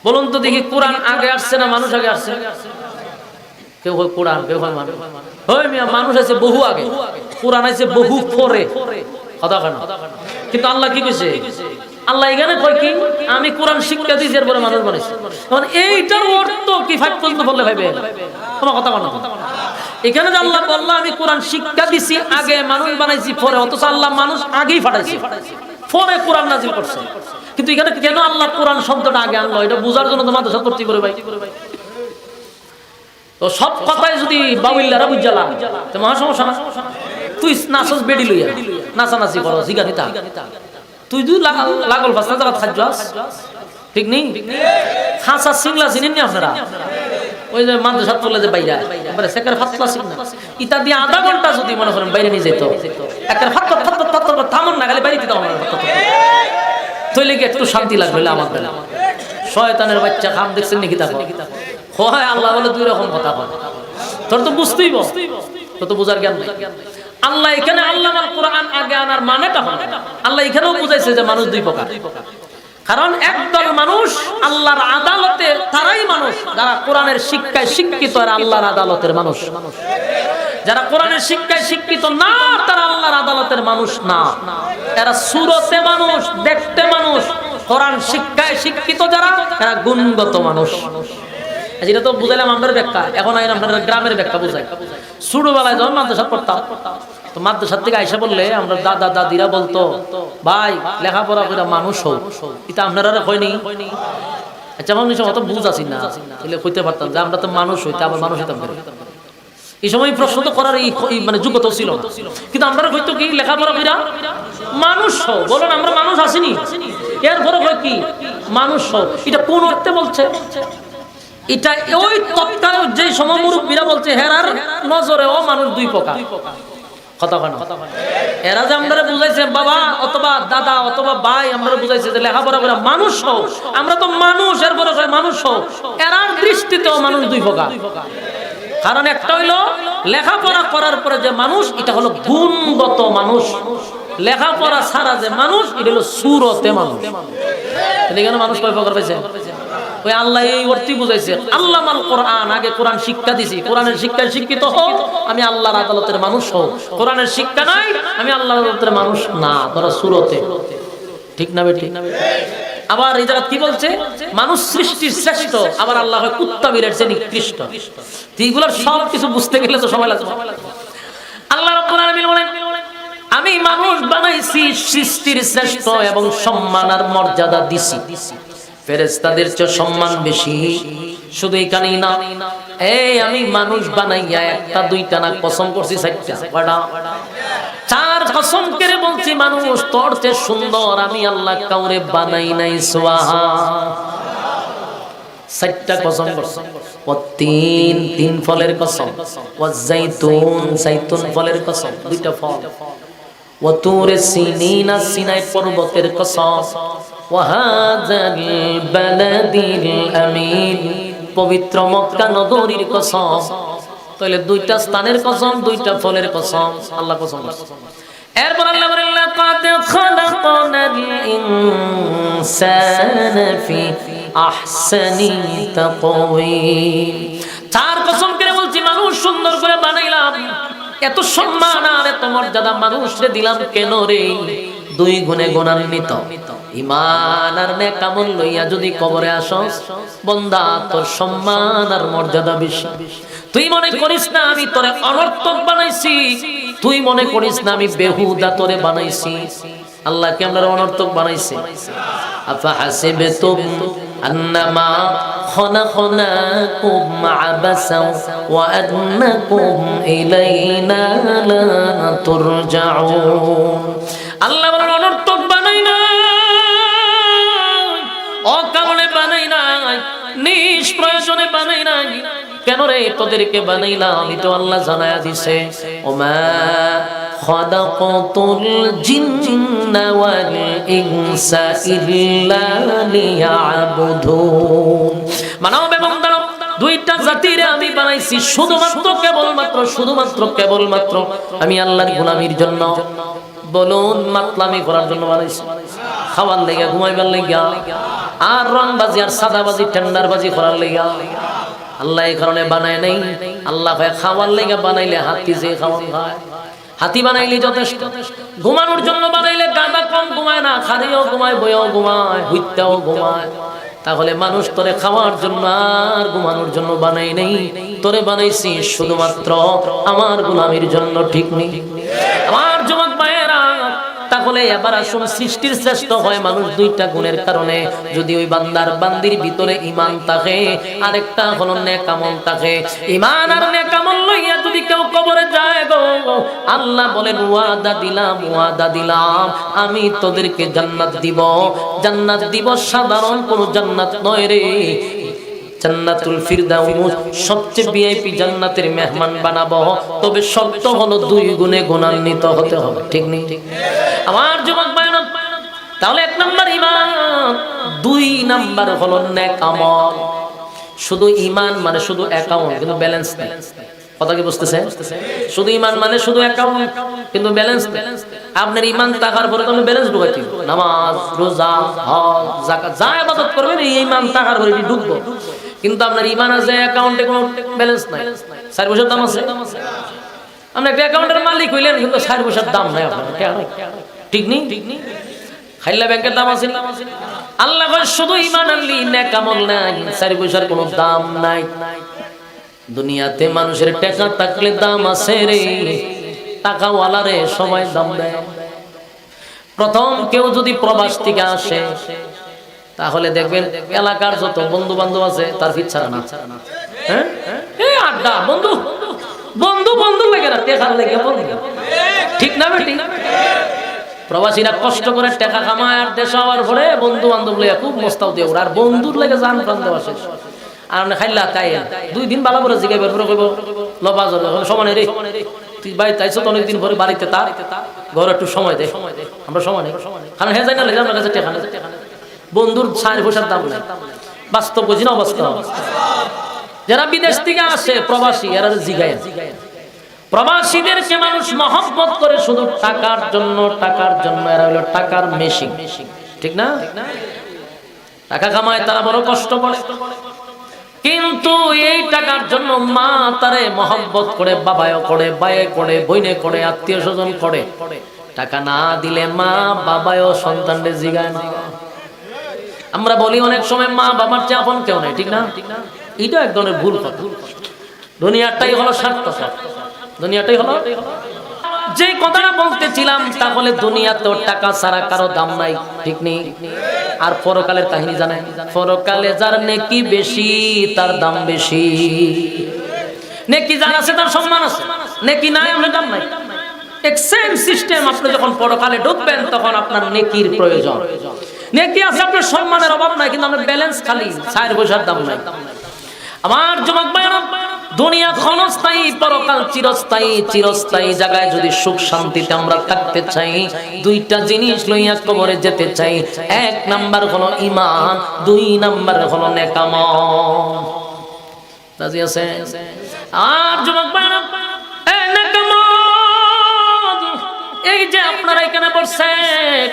বলুন তো দেখি, কোরআন আগে আসছে না মানুষ আগে আসছে? কেউ হয় কোরআন, কেউ হয় মানুষ। হয় মিয়া, মানুষ আছে বহু আগে, কোরআন আছে বহু পরে। কথা কেন? কিন্তু আল্লাহ কি কইছে? আল্লাহ এখানে কয় কি আমি কোরআন শিক্ষা দিয়েছি এরপরে মানুষ বানাইছি। এখন এইটার অর্থ কি ফাইভ পর্যন্ত বললে ভাইবে তোমার কথা বলো। এখানে যে আল্লাহ বললো আমি কোরআন শিক্ষা দিছি আগে, মানুষ বানাইছি পরে, অথচ আল্লাহ মানুষ আগেই ফাটাইছে, পরে কোরআন নাজিল করছে। কিন্তু এখানে কেন আল্লাহ কোরআন শব্দটা আগে আনলো? এটা বোঝার জন্য তো মাদ্রাসা করতে করে ভাই। তো সব কথাই যদি বাউইল্লারা বুঝালাম তো মহা সমস্যা না। তুই নাচস বেডি লইয়া নাচানাচি করো জিগানিতা, তুই দুই লাগল ফাস্তা জায়গা খাজ্জাস, ঠিক নেই? খাসা সিংলা চিনেন নি আপনারা? ওই যে মাদ্রাসা পড়লে যে বাইরা এবারে সেকার ফাতলা সিংলা ইতা দিয়ে আধা ঘন্টা যদি মনে করেন বাইরে নিয়ে যেত, একটা ফাতলা ফাতলা ফাতলা থামন না, খালি বাইরে দিতে হবে তৈলে কি একটু শান্তি লাগবে আমার বেলা। শয়তানের বাচ্চা খাম দেখছেন নাকি? তা হয় আল্লাহ বলে দুই রকম কথা হয়, তোর তো বুঝতেই তোর তো বুঝার জ্ঞান নাই। আল্লাহ এখানে আল্লামাল কোরআন আগে আনার মানেটা হলো, আল্লাহ এখানেও বুঝাইছে যে মানুষ দুই প্রকার। কারণ একদল মানুষ আল্লাহর আদালতে, তারাই মানুষ যারা কোরআনের শিক্ষায় শিক্ষিত আর আল্লাহর আদালতের মানুষ। যারা কোরআনের শিক্ষায় শিক্ষিত না, তারা আল্লাহর আদালতের মানুষ না। এরা সুরতে মানুষ, দেখতে মানুষ। কোরআন শিক্ষায় শিক্ষিত যারা, এরা গুণগত মানুষ। যেটা তো বুঝাইলাম আমরা ব্যাখ্যা, এখন আপনারা গ্রামের ব্যাখ্যা বুঝাই। ছোটবেলায় যখন মাদ্রাসা পড়তাম, তো মাদ্রাসা থেকে আইসা বললে আমরা দাদা দাদিরা বলতো ভাই লেখাপড়া করে মানুষ হোক, এটা আপনারা হয়নি। আচ্ছা মানুষ অত বুঝ আছি না, হইতে পারতাম যে আমরা তো মানুষ হইতে, আবার মানুষ হইতাম। এই সময় প্রশ্ন তো করার মানে যোগ্যতা ছিল না, কিন্তু আমরা হয়তো কি লেখাপড়া কইরা মানুষ হোক। বলেন আমরা মানুষ আসিনি, এরপরে হয় কি মানুষ হোক। এটা কোন অর্থে বলছে? এটা ওই তৎকাল যে সময় মুরব্বীরা বলছে হেরার নজরে ও মানুষ দুই প্রকার। কথা কেন? এরা যে আমরা বুঝাইছে বাবা অথবা দাদা অথবা ভাই, আমরা বুঝাইছে যে লেখাপড়া করে মানুষ হোক, আমরা তো মানুষ, এরপরে মানুষ হোক। এরার দৃষ্টিতেও মানুষ দুই প্রকার। কারণ একটা হইলো লেখাপড়া করার পরে যে মানুষ, এটা হলো গুণগত মানুষ। লেখাপড়া ছাড়া যে মানুষ, এটা হলো সুরতে মানুষ। এখানে মানুষ কয় প্রকার পাইছে? ওই আল্লাহ এই অর্থই বুঝাইছে, আল্লাহ মাল কোরআন, আগে কোরআন শিক্ষা দিছি, কোরআনের শিক্ষায় শিক্ষিত হও, আমি আল্লাহর আদালতের মানুষ হও। কোরআনের শিক্ষা নাই, আমি আল্লাহর আদালতের মানুষ না, তোরা সুরতে। ঠিক না বেটি? আবার এই জায়গা কি বলছে? মানুষ সৃষ্টির শ্রেষ্ঠ, আবার আল্লাহ হয় কুত্তা বিড়ালের চেয়ে নিকৃষ্ট। এইগুলোর সব কিছু বুঝতে গেলে তো সময় লাগবে। আল্লাহ রাব্বুল আলামিন বলেন, আমি মানুষ বানাইছি সৃষ্টির শ্রেষ্ঠ এবং সম্মান আর মর্যাদা দিছি, ফেরেশতাদের চেয়ে সম্মান বেশি। শুধু এখানেই না, এই আমি মানুষ বানাইয়া একটা দুইটা না কসম করছি, চারটা চার কসম করে বলছি, মানুষ তোর চেয়ে সুন্দর আমি আল্লাহ কাউরে বানাই নাই। সুবহান, চারটা কসম করছি। ও তিন ফলের কসম, ও জাইতুন ফলের কসম, দুইটা ফল। ও তুরে সিনিনা, সিনাই পর্বতের কসম। ও হাযাল বালাদিল আমিন, পবিত্র মক্কা নগরীর কসম। তাহলে দুইটা স্থানের কসম, দুইটা ফলের কসম, আল্লাহ কসম করছে। এরপর আল্লাহ বলেন, লাকাদ খালাকনাল ইনসানা ফি আহসানি তাকওয়িম। চার কসম করে বলছি, মানুষ সুন্দর করে বানাইলাম, এত সম্মান আর এত মর্যাদা মানুষরে দিলাম কেন রে? দুই গুণে গুণান্বিত, ঈমান আর নেক আমল লইয়া যদি কবরে আসস, বান্দা তোর সম্মান আর মর্যাদা বেশি। তুই মনে করিস না আমি তোরে অনর্থক বানাইছি, তুই মনে করিস না আমি বেহুদা তোরে বানাইছি। আল্লাহ কি আমরা অনর্থক বানাইছে? আফা হাসিবতুম আন্নামা খলাকনাকুম আবাসা ওয়া আন্নাকুম ইলাইনা লা তুরজাউন। আল্লাহ বলেন, অনর্থক বানাই না, অকারণে বানাই নাই, নিষ্প্রয়োজনে বানাই নাই। কেন রে তোদেরকে বানাইলাম? আমি তো আল্লাহ জানায়া দিছে, ওমা খালাকাতুল জিন্না ওয়াল ইনসা ইল্লা লিয়াবুদুন। মানব এবং দানব দুইটা জাতিরে আমি বানাইছি শুধুমাত্র কেবলমাত্র আমি আল্লাহর গোলামির জন্য। বলুন, মাতলামি করার জন্য বানাইছি? খাওয়ার লেগা, ঘুমাইবার লেগা, আর রংবাজি আর সাদাবাজি টেন্ডারবাজি করার লেগা? আল্লাহ এই কারণে বানায় নাই। আল্লাহ খাওয়ার লেগা বানাইলে হাতি যে খাওয়ান খায়, হাতি বানাইলে যথেষ্ট। ঘুমানোর জন্য বানাইলে গাদা কম ঘুমায় না, খাদিও ঘুমায়, বইও ঘুমায়, হুইত্তাও ঘুমায়। তাহলে মানুষ তোরে খাওয়ার জন্য আর ঘুমানোর জন্য বানাই নেই, তোরে বানাইছি শুধুমাত্র আমার গোলামির জন্য। ঠিক নেই আমার যুবক ভাইয়েরা? তাহলে এবার আসুন, সৃষ্টির শ্রেষ্ঠ হয় মানুষ দুইটা গুণের কারণে। যদি ওই বান্দির ভিতরে ঈমান থাকে, আরেকটা হলো নেক আমল থাকে। ঈমান আর নেক আমল লইয়া যদি কেউ কবরে যায় গো, আল্লাহ বলেন, ওয়াদা দিলাম আমি তোদেরকে জান্নাত দিব। সাধারণ কোন জান্নাত নয় রে, জান্নাতুল ফিরদাউস, সবচেয়ে ভিআইপি জান্নাতের মেহমান বানাবো। তবে শর্ত হলো দুই গুণে গুণান্বিত হতে হবে। ঠিক নেই আমার যুবক ভাইরা? তাহলে এক নাম্বার ঈমান, দুই নাম্বার হলো নেক আমল। শুধু ঈমান মানে শুধু অ্যাকাউন্ট, কিন্তু ব্যালেন্স নেই। কথা কি বুঝতেছেন? শুধু ঈমান মানে শুধু অ্যাকাউন্ট, কিন্তু ব্যালেন্স নেই। আপনার ঈমান থাকার পরে তো ব্যালেন্স ঢুকাইতে, নামাজ, রোজা, হজ, যাকাত যা ইবাদত করবেন এই ঈমান থাকার পরে ঢুকবো। কিন্তু আপনার ঈমান আছে, অ্যাকাউন্টে কোনো ব্যালেন্স নাই, 4 পয়সার দাম আছে। আপনি একটা অ্যাকাউন্টের মালিক হইলেন, কিন্তু 4 পয়সার দাম নাই আপনার। ঠিক নেই? খাইলা ব্যাংকের দাম আছে। আল্লাহ কয় শুধু ঈমান আনলি, নেক আমল নাই, 4 পয়সার কোনো দাম নাই। দুনিয়াতে মানুষের টাকা থাকলে দাম আছে রে, টাকাওয়ালারে সবাই দাম দেয়। প্রথম কেউ যদি প্রবাস থেকে আসে, তাহলে দেখবেন এলাকার যত বন্ধু বান্ধব আছে তার ফিট ছাড়া না। হ্যাঁ, এই আড্ডা বন্ধু লাগে না, টেকার লেগে বন্ধু। ঠিক না বেটি? প্রবাসীরা কষ্ট করে টাকা কামায় আর দেশ হওয়ার পরে বন্ধু বান্ধব লেগে খুব মস্তাও দিয়ে ওরা, আর বন্ধুর লেগে জান প্রাণ দেওয়া শেষ। আর আপনি খাইলা তাই 2 দিন ভালো করে জিগাইবার পরে কইব লবাজর সমানে রে, তুই বাড়ি তাইছ তো অনেকদিন পরে বাড়িতে, তার ঘরে একটু সময় দে, আমরা সময় নেই। কারণ হ্যাঁ যাই না লেগে আমার কাছে টেকা নেই। বন্ধুর 4 পয়সার দাম নাই। বাস্তব বুঝি না? অবাস্তব। যারা বিদেশ থেকে আসে প্রবাসী, এরা জিগায়। প্রবাসীদেরকে মানুষ মহব্বত করে শুধু টাকার জন্য। এরা হলো টাকার মেশিন। ঠিক না? টাকা কামায় তারা বড় কষ্ট করে, কিন্তু এই টাকার জন্য মা তারে মহব্বত করে, বাবায়ও করে, বায়ে করে, বইনে করে, আত্মীয় স্বজন করে। টাকা না দিলে মা বাবায়ও সন্তানদের জিগায় না। আমরা বলি অনেক সময় মা বাবার চেয়ে আপন কেউ নাই, ঠিক না? এটা এক ধরনের ভুল কথা। দুনিয়াটাই হলো স্বার্থ, দুনিয়াটাই হলো। যে কথাটা বলতেছিলাম, তাহলে দুনিয়াতেও টাকা ছাড়া কারো দাম নাই, ঠিক নেই? আর পরকালের কাহিনী জানেন? পরকালে যার নেকি বেশি তার দাম বেশি। নেকি যার আছে তার সম্মান আছে, নেকি নাই আপনার দাম নাই। এক সেম সিস্টেম। আপনি যখন পরকালে ঢুকবেন তখন আপনার নেকির প্রয়োজন। নেকি আছে, আপনার সম্মানের অভাব নাই, কিন্তু আপনার ব্যালেন্স খালি, ছায়ের পয়সার দাম নাই। আমার যুবক ভাইরা, দুনিয়া ক্ষণস্থায়ী, পরকাল চিরস্থায়ী। চিরস্থায়ী জায়গায় যদি সুখ শান্তিতে আমরা থাকতে চাই, দুইটা জিনিস লইয়া কবরে যেতে চাই। এক নাম্বার হলো ঈমান, দুই নাম্বার হলো নেক আমল। রাজি আছে? আর যুবক ভাইরা, এই নেক আমল, এই যে আপনারা এখানে বসছেন,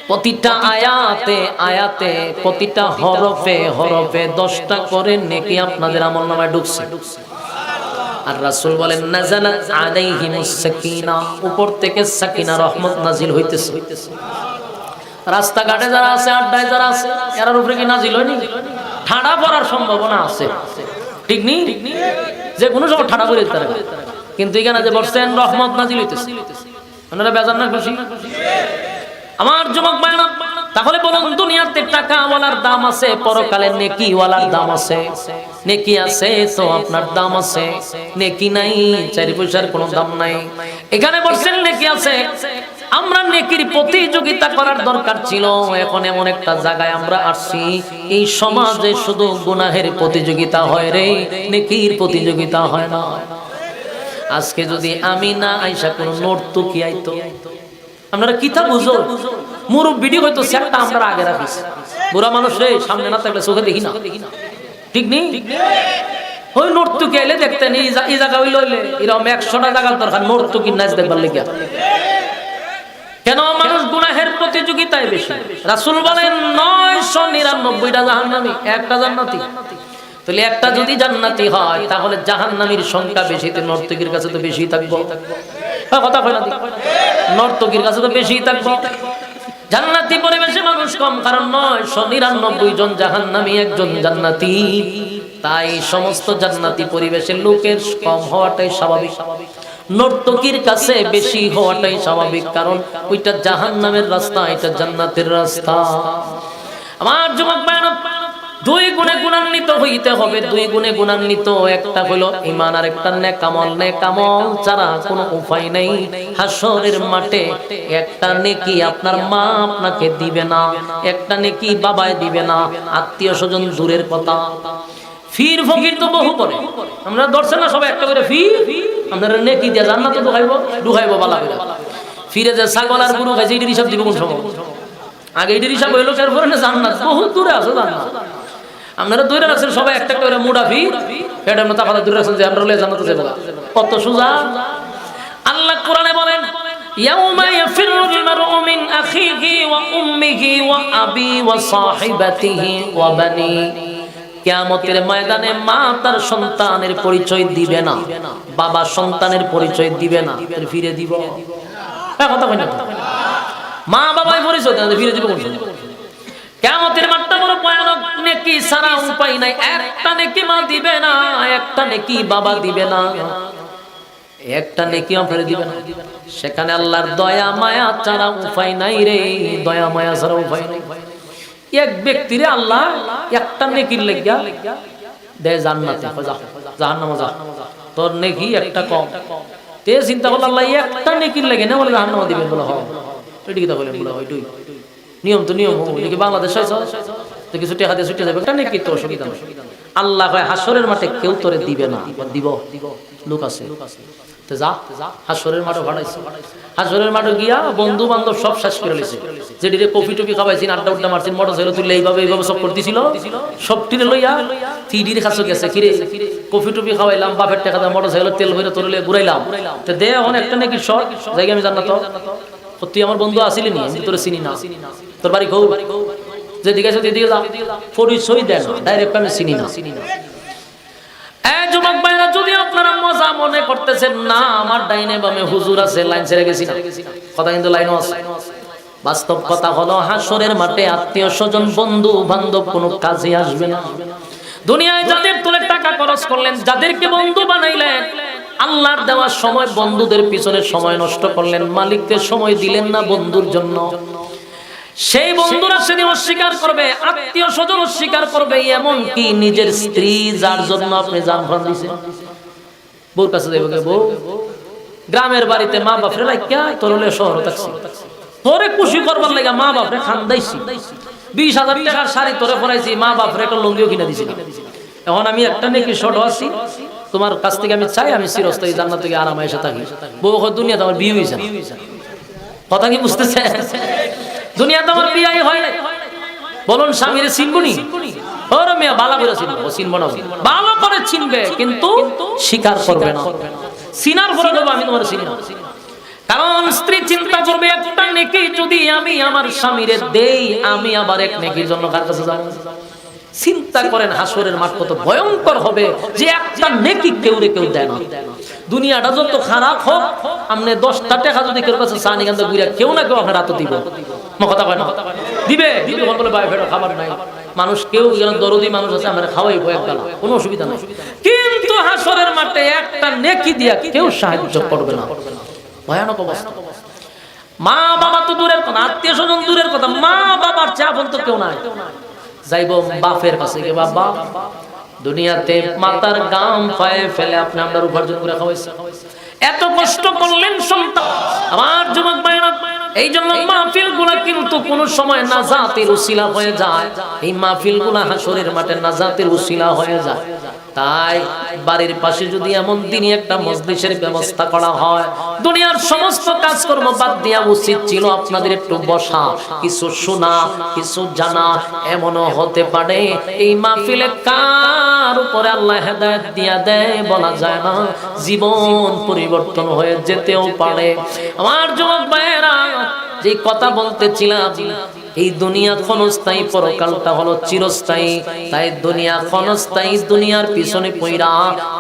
প্রতিটা আয়াতে আয়াতে, প্রতিটা হরফে হরফে 10টা করে নেকি আপনাদের আমলনামায় ঢুকছে। আর রাসূল বলেন, নাযালাত আলাইহিমুস সাকিনা, উপর থেকে সাকিনা রহমত নাজিল হইতেছে। রাস্তাঘাটে যারা আছে, আড্ডায় যারা আছে, এরার উপরে কি নাজিল হয়নি? ঠাডা পড়ার সম্ভাবনা আছে, ঠিক নি? যে কোনো সময় ঠাডা পড়ে যেতে পারে, কিন্তু এখানে যে বলছেন রহমত নাজিল হইতেছে। আপনারা বেজার না খুশি? আমার যুবক ভাইরা, তাহলে বলুন, দুনিয়াতে টাকা ওয়ালার দাম আছে, পরকালে নেকি ওয়ালার দাম আছে। নেকি আছে তো আপনার দাম আছে, নেকি নাই, 4 পয়সার কোনো দাম নাই। এখানে বলছেন নেকি আছে, আমরা নেকির প্রতিযোগিতা করার দরকার ছিল। এখন এমন একটা জায়গায় আমরা আসছি, এই সমাজে শুধু গুনাহের প্রতিযোগিতা হয় রে, নেকির প্রতিযোগিতা হয় না। আজকে যদি আমি না আইসা কোনো নর্তকী আইতো, আপনারা কিতা বুঝো? মুরব্বিডি হয়তো সেটটা আমরা আগে রাখিস, বুড়া মানুষ রে সামনে না থাকলে চোখে দেখি না, ঠিক নেই? ওই নর্তকী আইলে দেখতেন এই জায়গা হইলে এরকম 100টা জায়গার দরকার নর্তকীর নাচ দেখবার লেগে। কেন? মানুষ গুনাহের প্রতিযোগিতায় বেশি। রাসূল বলেন 999টা জাহান্নামী, একটা জান্নাতি। তাহলে একটা যদি জান্নাতি হয়, তাহলে জাহান্নামীর সংখ্যা বেশি, তো নর্তকীর কাছে তো বেশি থাকবো। কথা কয় না? নর্তকীর কাছে তো বেশি থাকবো। জান্নাতি পরিবেশে মানুষ কম, কারণ 999 জন জাহান্নামী, একজন জান্নাতি। তাই সমস্ত জান্নাতি পরিবেশের লোকের কম হওয়াটাই স্বাভাবিক, নর্তকীর কাছে বেশি হওয়াটাই স্বাভাবিক, কারণ ওইটা জাহান্নামের রাস্তা, এটা জান্নাতের রাস্তা। আমার যুবক ভাইরা, 2 গুণে গুণান্বিত হইতে হবে, 2 গুণে গুণান্বিত। একটা হলো ঈমান আর একটা নেক আমল। নেক আমল ছাড়া কোনো উপায় নাই। হাসরের মাঠে একটা নেকি আপনার মা আপনাকে দিবে না, একটা নেকি বাবায় দিবে না, আত্মীয় স্বজন দূরের কথা। ফির ফকির তো বহু করে, আমরা ধরছে না সবাই একটা করে ফির, আপনারা নেকি দিয়ে জান্নাতে ঢুকাইবো বালা করে। ফিরে যে ছাগল আর গরু খাইছে, এটির হিসাব দিব কোন সময়? আগে এটির হিসাব হইলো, এরপরে না জান্নাত, বহুত দূরে আছে জান্নাত। আপনারা দূরে রাখছেন সবাই একটা করে মুডাফি, এটার মতো আপনারা দূরে রাখছেন যে আমরা জান্নাতে যাবো, কত সোজা। আল্লাহ কোরআনে বলেন, ইয়াউমা ইয়াফিরুল মারউ মিন আখিহি ওয়া উম্মিহি ওয়া আবি ওয়া সাহিবাতিহি ওয়া বানি। কিয়ামতের ময়দানে মা তার সন্তানের পরিচয় দিবে না, বাবা সন্তানের পরিচয় দিবে না, ফিরে দিব। কথা কই না? মা বাবাই পরিচয় দেন, ফিরে দিব কোন? কিয়ামতের মাঠটা বড় ভয়ানক। নেকি ছাড়া উপায় নাই। একটা নেকি মা দিবে না, একটা নেকি বাবা দিবে না, একটা নেকি আপনারা দিবে না। সেখানে আল্লাহর দয়া মায়া ছাড়া উপায় নাই রে, দয়া মায়া ছাড়া উপায় নাই। এক ব্যক্তিরে আল্লাহ একটা নেকির লাগিয়া দেয় জান্নাতে, জাহান্নামে যা, তোর নেকি একটা কম। তে চিন্তা করল আল্লাহ একটা নেকির লাগে না বলে জাহান্নামে দিবেন, বলে হয় এটি কথা বলেন, বলে হয় এটাই নিয়ম। তো নিয়ম নাকি বাংলাদেশ তো কিছু টাকা দিয়ে ছুটে যাবে, একটা নেকি তো অসুবিধা নেই। আল্লাহ কয় হাসরের মাঠে কেউ তোরে দিবে না, দিব লোক আছে। তো যা হাসরের মাঠে ভাড়াইছে, হাসরের মাঠে গিয়া বন্ধু বান্ধব সব শেষ করে লিছে। যেটিরে কফি টফি খাওয়াইছেন, আড্ডা উড্ডা মারছেন, মোটর সাইকেল তুললে এইভাবে সব করতেছিল, সবটিরে লইয়া থিডির কাছে গেছে, কিরে কফি টফি খাওয়াইলাম, বাপের টাকা মোটর সাইকেল তেল ভরে তোর ঘুরাইলাম, তো দে এখন একটা নাকি শখ জায়গা আমি জান্নাত। তুই আমার বন্ধু আসিলি নি, আমি তোর চিনি না, তোর বাড়ি খৌ যেদিকে আছে সেদিকে যাও, পরিচয় দেন ডাইরেক্ট আমি চিনি না। এই যুবক ভাইরা, যদি আপনারা মজা মনে করতেছেন না আমার ডাইনে বামে হুজুর আছে, লাইন ছেড়ে গেছি না, কথা কিন্তু লাইনও আছে। বাস্তব কথা হলো হাসরের মাঠে আত্মীয় স্বজন বন্ধু বান্ধব কোনো কাজে আসবে না। দুনিয়ায় যাদের তুলে টাকা খরচ করলেন, যাদেরকে বন্ধু বানাইলেন, আল্লাহর দেওয়া সময় বন্ধুদের পিছনে সময় নষ্ট করলেন, মালিককে সময় দিলেন না বন্ধুর জন্য, সেই বন্ধুরা সেদিন অস্বীকার করবে, আত্মীয় স্বজন অস্বীকার করবে, এমন কি নিজের স্ত্রী যার জন্য আপনি জান প্রাণ দিয়েছেন, বউর কাছে দেবে, বউ গ্রামের বাড়িতে মা বাপরে লাইকা তোর হলে শহর থাকছি, তোরে খুশি করবার লাগা মা বাপরে খান্দাইছি, 20,000 টাকার শাড়ি তোরে পরাইছি, মা বাপরে একটা লুঙ্গিও কিনে দিছি। এখন আমি একটা নেকি শর্ট আছি, তোমার কাছ থেকে আমি চাই আমি চিরস্থায়ী জান্নাতে গিয়ে আরামে এসে থাকি। বউ দুনিয়াতে আমার বিয়ে হয়েছে, কথা কি বুঝতেছে? দুনিয়াতে আমার বিয়ে হয় না, বলুন স্বামীর চিনবনি? ওরে মেয়ে বালা করে চিনবো, চিনবো না, ভালো করে চিনবে কিন্তু স্বীকার করবে না। চিনার পরে দেবো আমি তোমার চিনি না, কারণ স্ত্রী চিন্তা করবে একটা নেকি যদি আমি আমার স্বামীরে দেই, আমি আবার এক নেকির জন্য কার কাছে যাব? চিন্তা করেন হাসরের মাঠ কত ভয়ঙ্কর হবে যে একটা নেকি কেউ দেয় না। দুনিয়াটা যত খারাপ হোক, আপনি 10টা টাকা যদি কেউ কাছে চান, এখান থেকে কেউ না কেউ আপনার হাতে দিব, কথা কয় না দিবে, কিন্তু বলে ভাই ফেরো খাবার নাই, মানুষ কেউ দরদি মানুষ আছে আমরা খাওয়াইবো একবেলা, কোনো অসুবিধা নাই, কিন্তু হাসরের মাঠে একটা নেকি দিয়া কেউ সাহায্য করবে না। ভয়ানক অবস্থা। মা বাবা তো দূরের কথা, আত্মীয় স্বজন দূরের কথা, মা বাবার চা বলতো কেউ নাই, যাইব বাপের কাছে গিয়ে, বাবা দুনিয়াতে মাতার গাম পায়ে ফেলে আপনি আপনার উপার্জন করে খাওয়াইছেন, এত কষ্ট করলেন সন্তান। আমার যুবক ভাইরা, এই জন্য মাহফিলগুলা কিন্তু কোন সময় নাজাতের উসিলা হয়ে যায়, এই মাহফিলগুলা হাসরের মাঠে নাজাতের উসিলা হয়ে যায়। তাই বাড়ির পাশে যদি এমন দিনই একটা মজলিসের ব্যবস্থা করা হয়, দুনিয়ার সমস্ত কাজকর্ম বাদ দেওয়া উচিত ছিল আপনাদের একটু বসা, কিছু শোনা, কিছু জানা। এমনও হতে পারে এই মাহফিলে কার উপরে আল্লাহ হেদায়েত দিয়া দেয় বলা যায় না, জীবন পরিবর্তন হয়ে যেতেও পারে। আমার যুবক ভাইয়েরা, যে কথা বলতেছিলাম, এই দুনিয়া ক্ষণস্থায়ী, পরকালটা হলো চিরস্থায়ী। তাই দুনিয়া ক্ষণস্থায়ী, দুনিয়ার পিছনে পইরা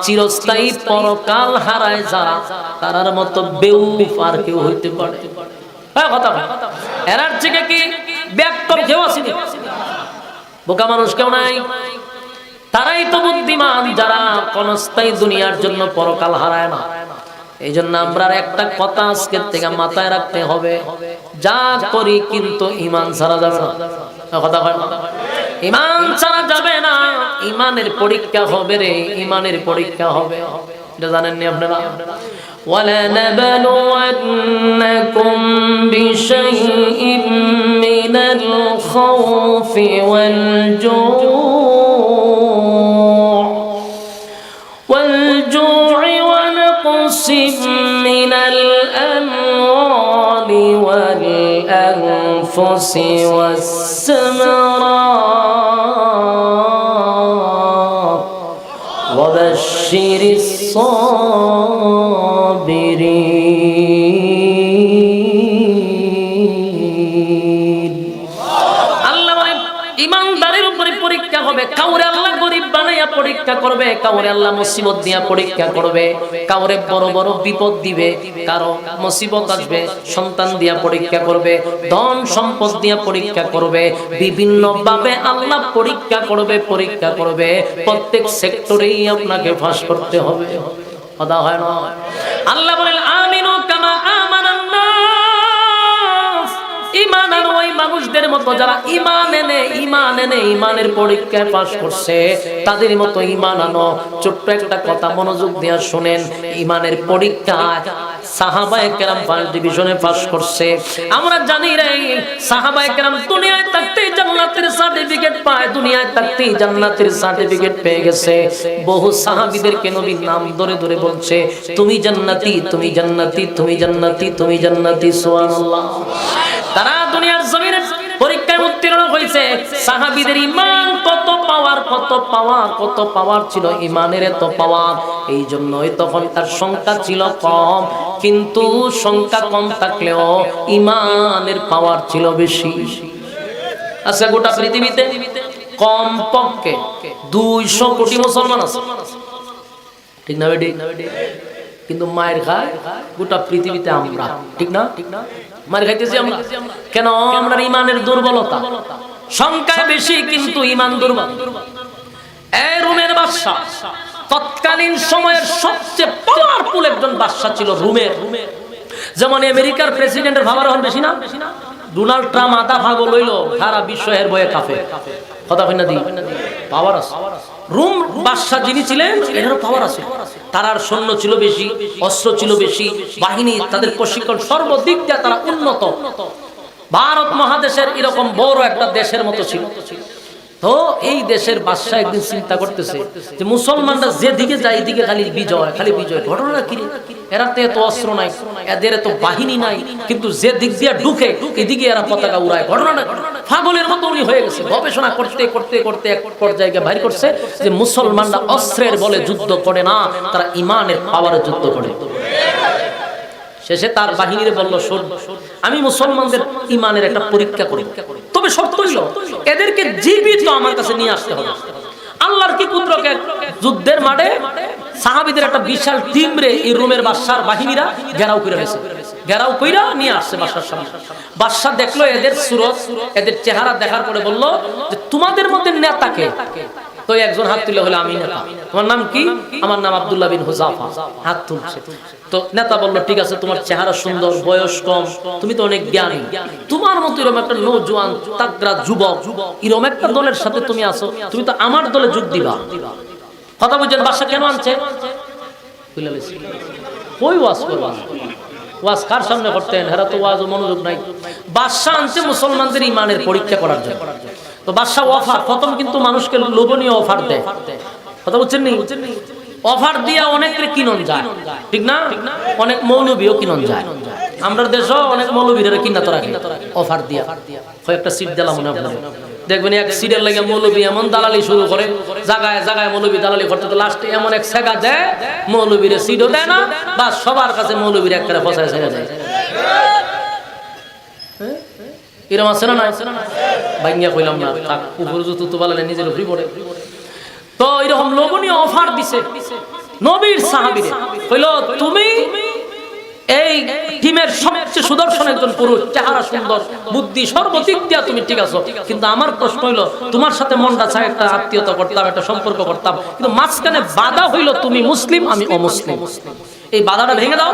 চিরস্থায়ী পরকাল হারায় যারা, তারার মতো বেউফ আর কেউ হইতে পারে? কথা এরার থেকে কি ব্যাককম কেউ আছে? বোকা মানুষ কেউ নাই। তারাই তো বুদ্ধিমান যারা ক্ষণস্থায়ী দুনিয়ার জন্য পরকাল হারায় না। এই জন্য আমরা একটা কথা আজকের থেকে মাথায় রাখতে হবে, যা করি কিন্তু ঈমান ছাড়া যাবে না। কথা হয় না, ঈমান ছাড়া যাবে না। ঈমানের পরীক্ষা হবে রে, ঈমানের পরীক্ষা হবে, এটা জানেন নি আপনারা? وَلَنَبْلُوَنَّكُمْ بِشَيْءٍ مِّنَ الْخَوْفِ وَالْجُوعِ ونقص مِّنَ الْأَمْوَالِ وَالْأَنفُسِ وَالثَّمَرَاتِ وَبَشِّرِ الصَّابِرِينَ। আল্লাহ বলেন ঈমানদারের উপরে পরীক্ষা হবে। কাউরে আল্লাহ গরিব বানাইয়া পরীক্ষা করবে, কাউরে আল্লাহ মুসিবত দিয়া পরীক্ষা করবে, কাউরে বড় বড় বিপদ দিবে, কারো মুসিবত আসবে সন্তান দিয়া পরীক্ষা করবে, ধন সম্পদ দিয়া পরীক্ষা করবে, বিভিন্ন ভাবে আল্লাহ পরীক্ষা করবে, পরীক্ষা করবে। প্রত্যেক সেক্টরেই আপনাকে ফাঁস করতে হবে। কথা হয় না? আল্লাহ বলেন আমিনু কামা আমানান নাস। ঈমান আনো ওই মানুষদের মতো যারা ঈমান এনে ঈমানের পরীক্ষায় পাস করছে, তাদের মতো ঈমান আনো। ছোট্ট একটা কথা মনোযোগ দিয়ে শুনেন, ঈমানের পরীক্ষায় সাহাবায়ে কেরাম ফার্স্ট ডিভিশনে পাস করছে। আমরা জানি রে, সাহাবায়ে কেরাম দুনিয়ায় থাকতেই জান্নাতের সার্টিফিকেট পায়, দুনিয়ায় থাকতেই জান্নাতের সার্টিফিকেট পেয়ে গেছে। বহু সাহাবীদেরকে নবীর নাম ধরে ধরে বলছে, তুমি জান্নাতি, তুমি জান্নাতি, তুমি জান্নাতি, তুমি জান্নাতি। সুবহানাল্লাহ। তারা দুনিয়ার জমিনে পরীক্ষায় উত্তীর্ণ হয়েছে। সাহাবীদের ঈমান কত পাওয়ার ছিল, ঈমানের এত পাওয়ার। এই জন্যই তখন তার সংখ্যা ছিল কম, কিন্তু সংখ্যা কম থাকলেও ঈমানের পাওয়ার ছিল বেশি। আচ্ছা, গোটা পৃথিবীতে কমপক্ষে 200 কোটি মুসলমান আছে, ঠিক না বেটি? কিন্তু মায়ের খায় গোটা পৃথিবীতে আমরা, ঠিক না? মায়ের খাইতেছি আমরা কেন? আমরা ইমানের দুর্বলতা, সংখ্যায় বেশি কিন্তু ইমান দুর্বল। এই রোমের বাদশা তৎকালীন সময়ের সবচেয়ে পাওয়ারফুল একজন বাদশা ছিল রোমের। যেমন আমেরিকার প্রেসিডেন্টের ভাবার হন বেশি না, ডোনাল্ড ট্রাম্প আধা ভাগল হইল সারা বিশ্ব এর বয়ে কাফে, কথা কই না দি? পাওয়ার আছে। রোম বাদশা যিনি ছিলেন এটারও পাওয়ার আছে, তারার সৈন্য ছিল বেশি, অস্ত্র ছিল বেশি, বাহিনী তাদের প্রশিক্ষণ সর্বদিক দিয়ে তারা উন্নত। ভারত মহাদেশের এরকম বড় একটা দেশের মতো ছিল। তো এই দেশের বাদশা একদিন চিন্তা করতেছে যে মুসলমানরা যেদিকে যায় এদিকে খালি বিজয়, খালি বিজয়। ঘটনা কি? এরা তো এত অস্ত্র নাই, এদের এত বাহিনী নাই, কিন্তু যে দিক দিয়ে ঢুকে এদিকে এরা পতাকা উড়ায়। ঘটনাটা পাগলের মতো উনি হয়ে গেছে। গবেষণা করতে করতে করতে এক পর্যায়ে বাইর করছে যে মুসলমানরা অস্ত্রের বলে যুদ্ধ করে না, তারা ইমানের পাওয়ারে যুদ্ধ করে। শেষে তার বাহিনীরে বলল, শোন, আমি মুসলমানদের ইমানের একটা পরীক্ষা করি, তবে শর্ত হইল এদেরকে জীবিত আমার কাছে নিয়ে আসতে হবে। আল্লাহর কি কুদরতে যুদ্ধের মাঠে সাহাবীদের একটা বিশাল টিম রে এই রোমের বাদশার বাহিনীরা ঘেরাও করে রেখেছে, ঘেরাও কইরা নিয়ে আসছে বাদশার সামনে। বাদশা দেখলো এদের সুরত, এদের চেহারা দেখার পরে বলল যে তোমাদের মধ্যে নেতাকে? তো একজন হাত তুলে হলো, আমি নেতা। তোমার নাম কি? আমার নাম আব্দুল্লাহ বিন হুযাফা। হাত তুলছে। তো নেতা বলল, ঠিক আছে, তোমার চেহারা সুন্দর, বয়স কম, তুমি তো অনেক জ্ঞানী, তোমার মতো এরকম একটা নওজোয়ান তাগড়া যুবক এরকম একটা দলের সাথে তুমি আছো, তুমি তো আমার দলে যোগ দিবা। কথা বুঝছেন? বাদশা কেন আনছে? কই ওয়াজ করবা? ওয়াজ কার সামনে করতেন? হেরা তো ওয়াজ মনোযোগ নাই। বাদশা আনছে মুসলমানদের ইমানের পরীক্ষা করার জন্য। তো বাদশা অফার, প্রথম কিন্তু মানুষকে লোভনীয় অফার দেয়, কথা বুঝছেন নি? অফার দিয়া অনেকের কিনন যায়, ঠিক না? অনেক মৌলবীও কিনন যায়। আমরা দেশও অনেক মৌলবীরা কিনা তো রাখে অফার দিয়া। কয়েকটা সিট দিলাম মনে আপনার, দেখবেন এক সিটের লাগে মৌলবী এমন দালালি শুরু করে, জায়গায় জায়গায় মৌলবী দালালি করতে, তো লাস্টে এমন এক সেগা দেয় মৌলবীরে সিটও দেয় না, বা সবার কাছে মৌলবীর এক করে ফসায় ছেড়ে যায়। এরকম আছে না? ভাঙ্গিয়া কইলাম না, থাক, উপর জুতো তো বালালে নিজের উপরই পড়ে। তো এরকম লোভনীয় অফার দিছে নবীর সাহাবীরে, কইল তুমি এই টিমের সবচেয়ে সুদর্শন একজন পুরুষ, চেহারা সুন্দর, বুদ্ধি সর্বদিক দিয়া তুমি ঠিক আছো, কিন্তু আমার প্রশ্ন হইল তোমার সাথে মনটা চায় একটা আত্মীয়তা করতাম, একটা সম্পর্ক করতাম, কিন্তু মাঝখানে বাধা হইল তুমি মুসলিম আমি অমুসলিম। এই বাধাটা ভেঙে দাও,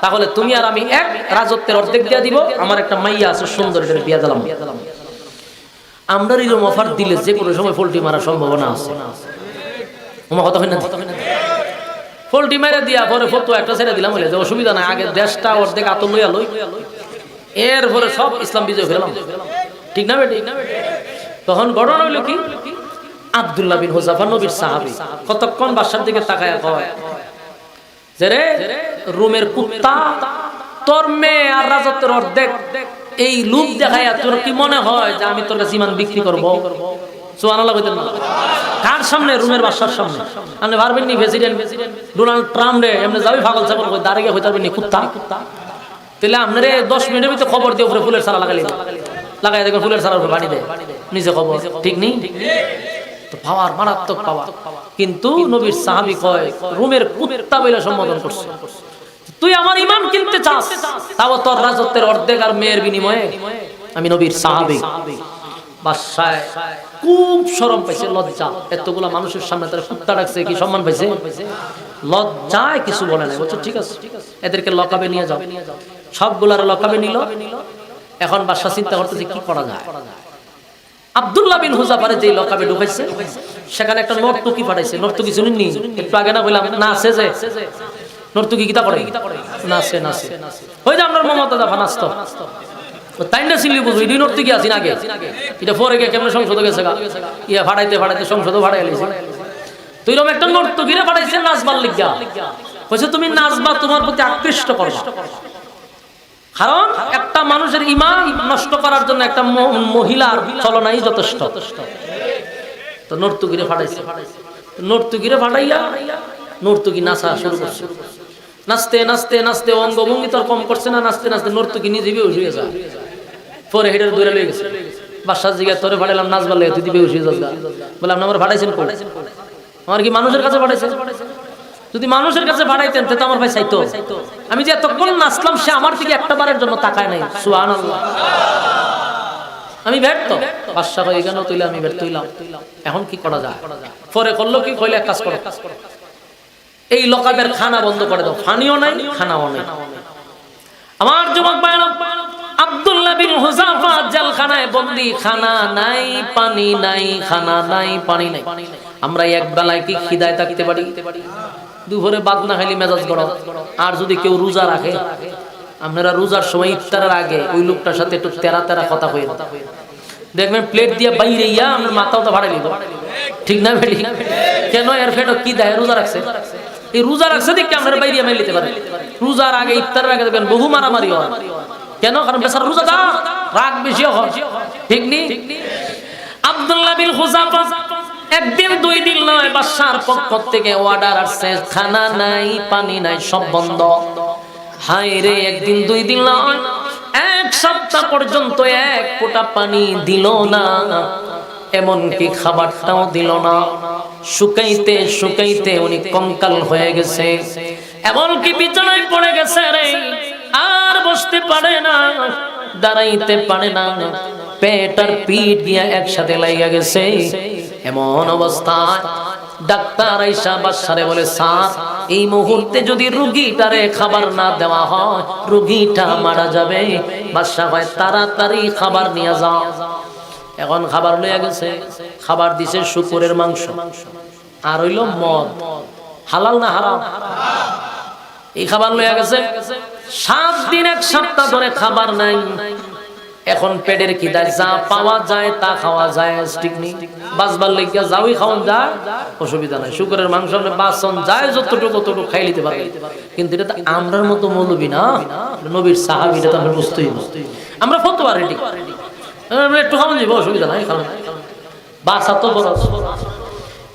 তাহলে তুমি আর আমি এক রাজত্বের অর্ধেক দিয়া দিব, আমার একটা মাইয়া আছে সুন্দর, এটার বিয়া দিলাম। আমরা এরকম অফার দিলে যে কোনো সময় পোল্টি মারার সম্ভাবনা আছে। আমার কথা হয় না? পোল্টি মেরে দিয়া পরে ফটো একটা ছেড়ে দিলাম, বলে যে অসুবিধা নাই, আগে দেশটা অর্ধেক আতল লইয়া লই, এরপরে সব ইসলাম বিজয় ফেলাম, ঠিক না বেটি? তখন ঘটনা হইল কি, আব্দুল্লাহ বিন হুযাফা নবীর সাহাবী কতক্ষণ বাদশার দিকে তাকায়া কয় যে রে রোমের কুত্তা, তোর মেয়ে আর রাজত্বের অর্ধেক এই লুপ দেখাইয়া তোর কি মনে হয় যে আমি তোর কাছে ইমান বিক্রি করবো? সুবহানাল্লাহ কইতেন না? কার সামনে? রোমের বাদশার সামনে। আপনি পারবেন নি প্রেসিডেন্ট ডোনাল্ড ট্রাম্প রে এমনি যাবি পাগল ছাগল কই দাঁড়িয়ে হইতে পারবেন নি কুত্তা? তাহলে আপনারে 10 মিনিটের ভিতরে খবর দিয়ে উপরে ফুলের সারা লাগাই দেখবেন ফুলের সারার উপরে পানি দেয়, নিচে খবর, ঠিক নেই? তো পাওয়ার, মারাত্মক পাওয়ার। কিন্তু নবীর সাহাবী কয় রোমের কুত্তা বলে সম্বোধন করছে, তুই আমার ইমান কিনতে চাস, তাও তোর রাজত্বের অর্ধেক আর মেয়ের বিনিময়ে? আমি নবীর সাহাবী। বাদশায় খুব শরম পাইছে, লজ্জা, এতগুলা মানুষের সামনে তার কুত্তা ডাকছে, কি সম্মান পাইছে? লজ্জায় কিছু বলে নাই, বলছো ঠিক আছে এদেরকে লকাবে নিয়ে যাও। সবগুলার লকাবে নিল। এখন বাদশা চিন্তা করতেছে কি করা যায়। আব্দুল্লাহ বিন হুযাফারে যেই লকাবে ঢুকাইছে সেখানে একটা নর্তকী পাঠাইছে। নর্তকী শুনেননি? একটু আগে না বললাম নাচে, যে নর্তকী কিতা করে? নাচে। ওই যে আপনার মমতা দা নাচতো, তাই না? সিলি বুঝো ইডি নর্তকী আছেন আগে, এটা পরে গিয়ে কেমন সংসদ গেছে গা, ইয়া ফাটাইতে ফাটাইতে সংসদও ফাটাই লিছে। তো এরকম একটা নর্তকীরে পাঠাইছে নাচবার লিগা, কইছে তুমি নাচবা, তোমার প্রতি আকৃষ্ট করবা। কারণ একটা মানুষের ঈমান নষ্ট করার জন্য একটা মহিলার চলনাই যথেষ্ট। তো নর্তকীরে পাঠাইছে, নর্তকীরে পাঠাইয়া নর্তকী নাচা শুরু করছে। নাচতে নাচতে নাচতে অঙ্গভঙ্গি তো কম করছে না, নাচতে নাচতে নর্তকী নিজে বেহুশ হয়ে যায়, পরে হেডের দৌড়ে লেগে গেছে। বাদশাহ জিজ্ঞাসা তোরে পাঠালাম নাচবার লাগে তুই দিবে বসে যাস বললাম না আমার পাঠাইছেন কই আমার কি মানুষের কাছে পাঠাইছেন যদি মানুষের কাছে পাঠাইতেন তো আমার ভাই চাইতো আমি যে এতক্ষণ নাচলাম সে আমার দিকে একটা বারের জন্য তাকায় নাই সুবহানাল্লাহ আমি ব্যর্থ বাদশা হয়ে গেল তুইলে আমি ব্যর্থ হইলাম এখন কি করা যায় পরে করলো কি কইলে এক কাজ করো এই লোকাবের খানা বন্ধ করে দাও পানিও নাই খানাও নাই আমার যুবক ভাইরা আব্দুল্লাহ বিন হুযাফা জেলখানায় বন্দী খানা নাই পানি নাই খানা নাই পানি নাই আমরা এক বেলায় কি খিদায় থাকতে পারি দুপুরে ভাত না খাইলে মেজাজ গরম আর যদি কেউ রোজা রাখে আপনারা রোজার সময় ইফতারের আগে ওই লোকটার সাথে একটু তেরা তেরা কথা কই দেখবেন প্লেট দিয়ে বাইরে ইয়া আমরা মাথাও তো ভাড়াই নিব ঠিক না বেটি কেন এর ফেটো কি দেয় রোজা রাখছে এই রোজা রাখছে দেখে আমরা বাইরে মাই নিতে পারি রোজার আগে ইফতারের আগে দেখবেন বহু মারামারি হয় কেন কারণ বেচারা রোজা দা রাগ বেশি হয় ঠিক নি আব্দুল্লাহ বিন হুযাফা একদিন দুই দিন নয় বাদশার পক্ষ থেকে অর্ডার আসছে খানা নাই পানি নাই সব বন্ধ হায় রে একদিন দুই দিন নয় এক সপ্তাহ পর্যন্ত এক ফোঁটা পানি দিল না এমনকি খাবারটাও দিল না শুকাইতে শুকাইতে উনি কঙ্কাল হয়ে গেছে এমনকি বিছানায় পড়ে গেছে রে আর বসতে পারে না দাঁড়াইতে পারে না পেট আর পিঠ গিয়া একসাথে লাইগা গেছে এমন অবস্থায় ডাক্তার আইসা বাদশারে বলে স্যার এই মুহূর্তে যদি রোগীটারে খাবার না দেওয়া হয় রোগীটা মারা যাবে বাদশা ভাই তাড়াতাড়ি খাবার নিয়ে যাও এখন খাবার লইয়া গেছে খাবার দিছে শুকরের মাংস আর হইল মদ হালাল না হারাম এই খাবার লইয়া গেছে 7 দিন এক সপ্তাহ ধরে খাবার নাই এখন পেটের খিদায় যা পাওয়া যায় তা খাওয়া যায় ঠিক নেই বাঁচবার লেগে যাওই খাওয়ান যায় অসুবিধা নাই শুকরের মাংস আপনি বাঁচন যায় যতটুকু ততটুকু খাই নিতে পারবে কিন্তু এটা তো আমরার মতো মৌলবি না নবীর সাহাবী এটা তো আমরা বুঝতেই না আমরা ফতোয়া রেডি একটু খাওয়ান যাবো অসুবিধা নাই খাওয়ান বাসা তো বড়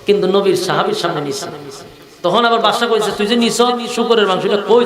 কিন্তু নবীর সাহাবীর সামনে নিছে তখন আবার বাদশা কইছে তুই যে নিছ শুকরের মাংসটা কই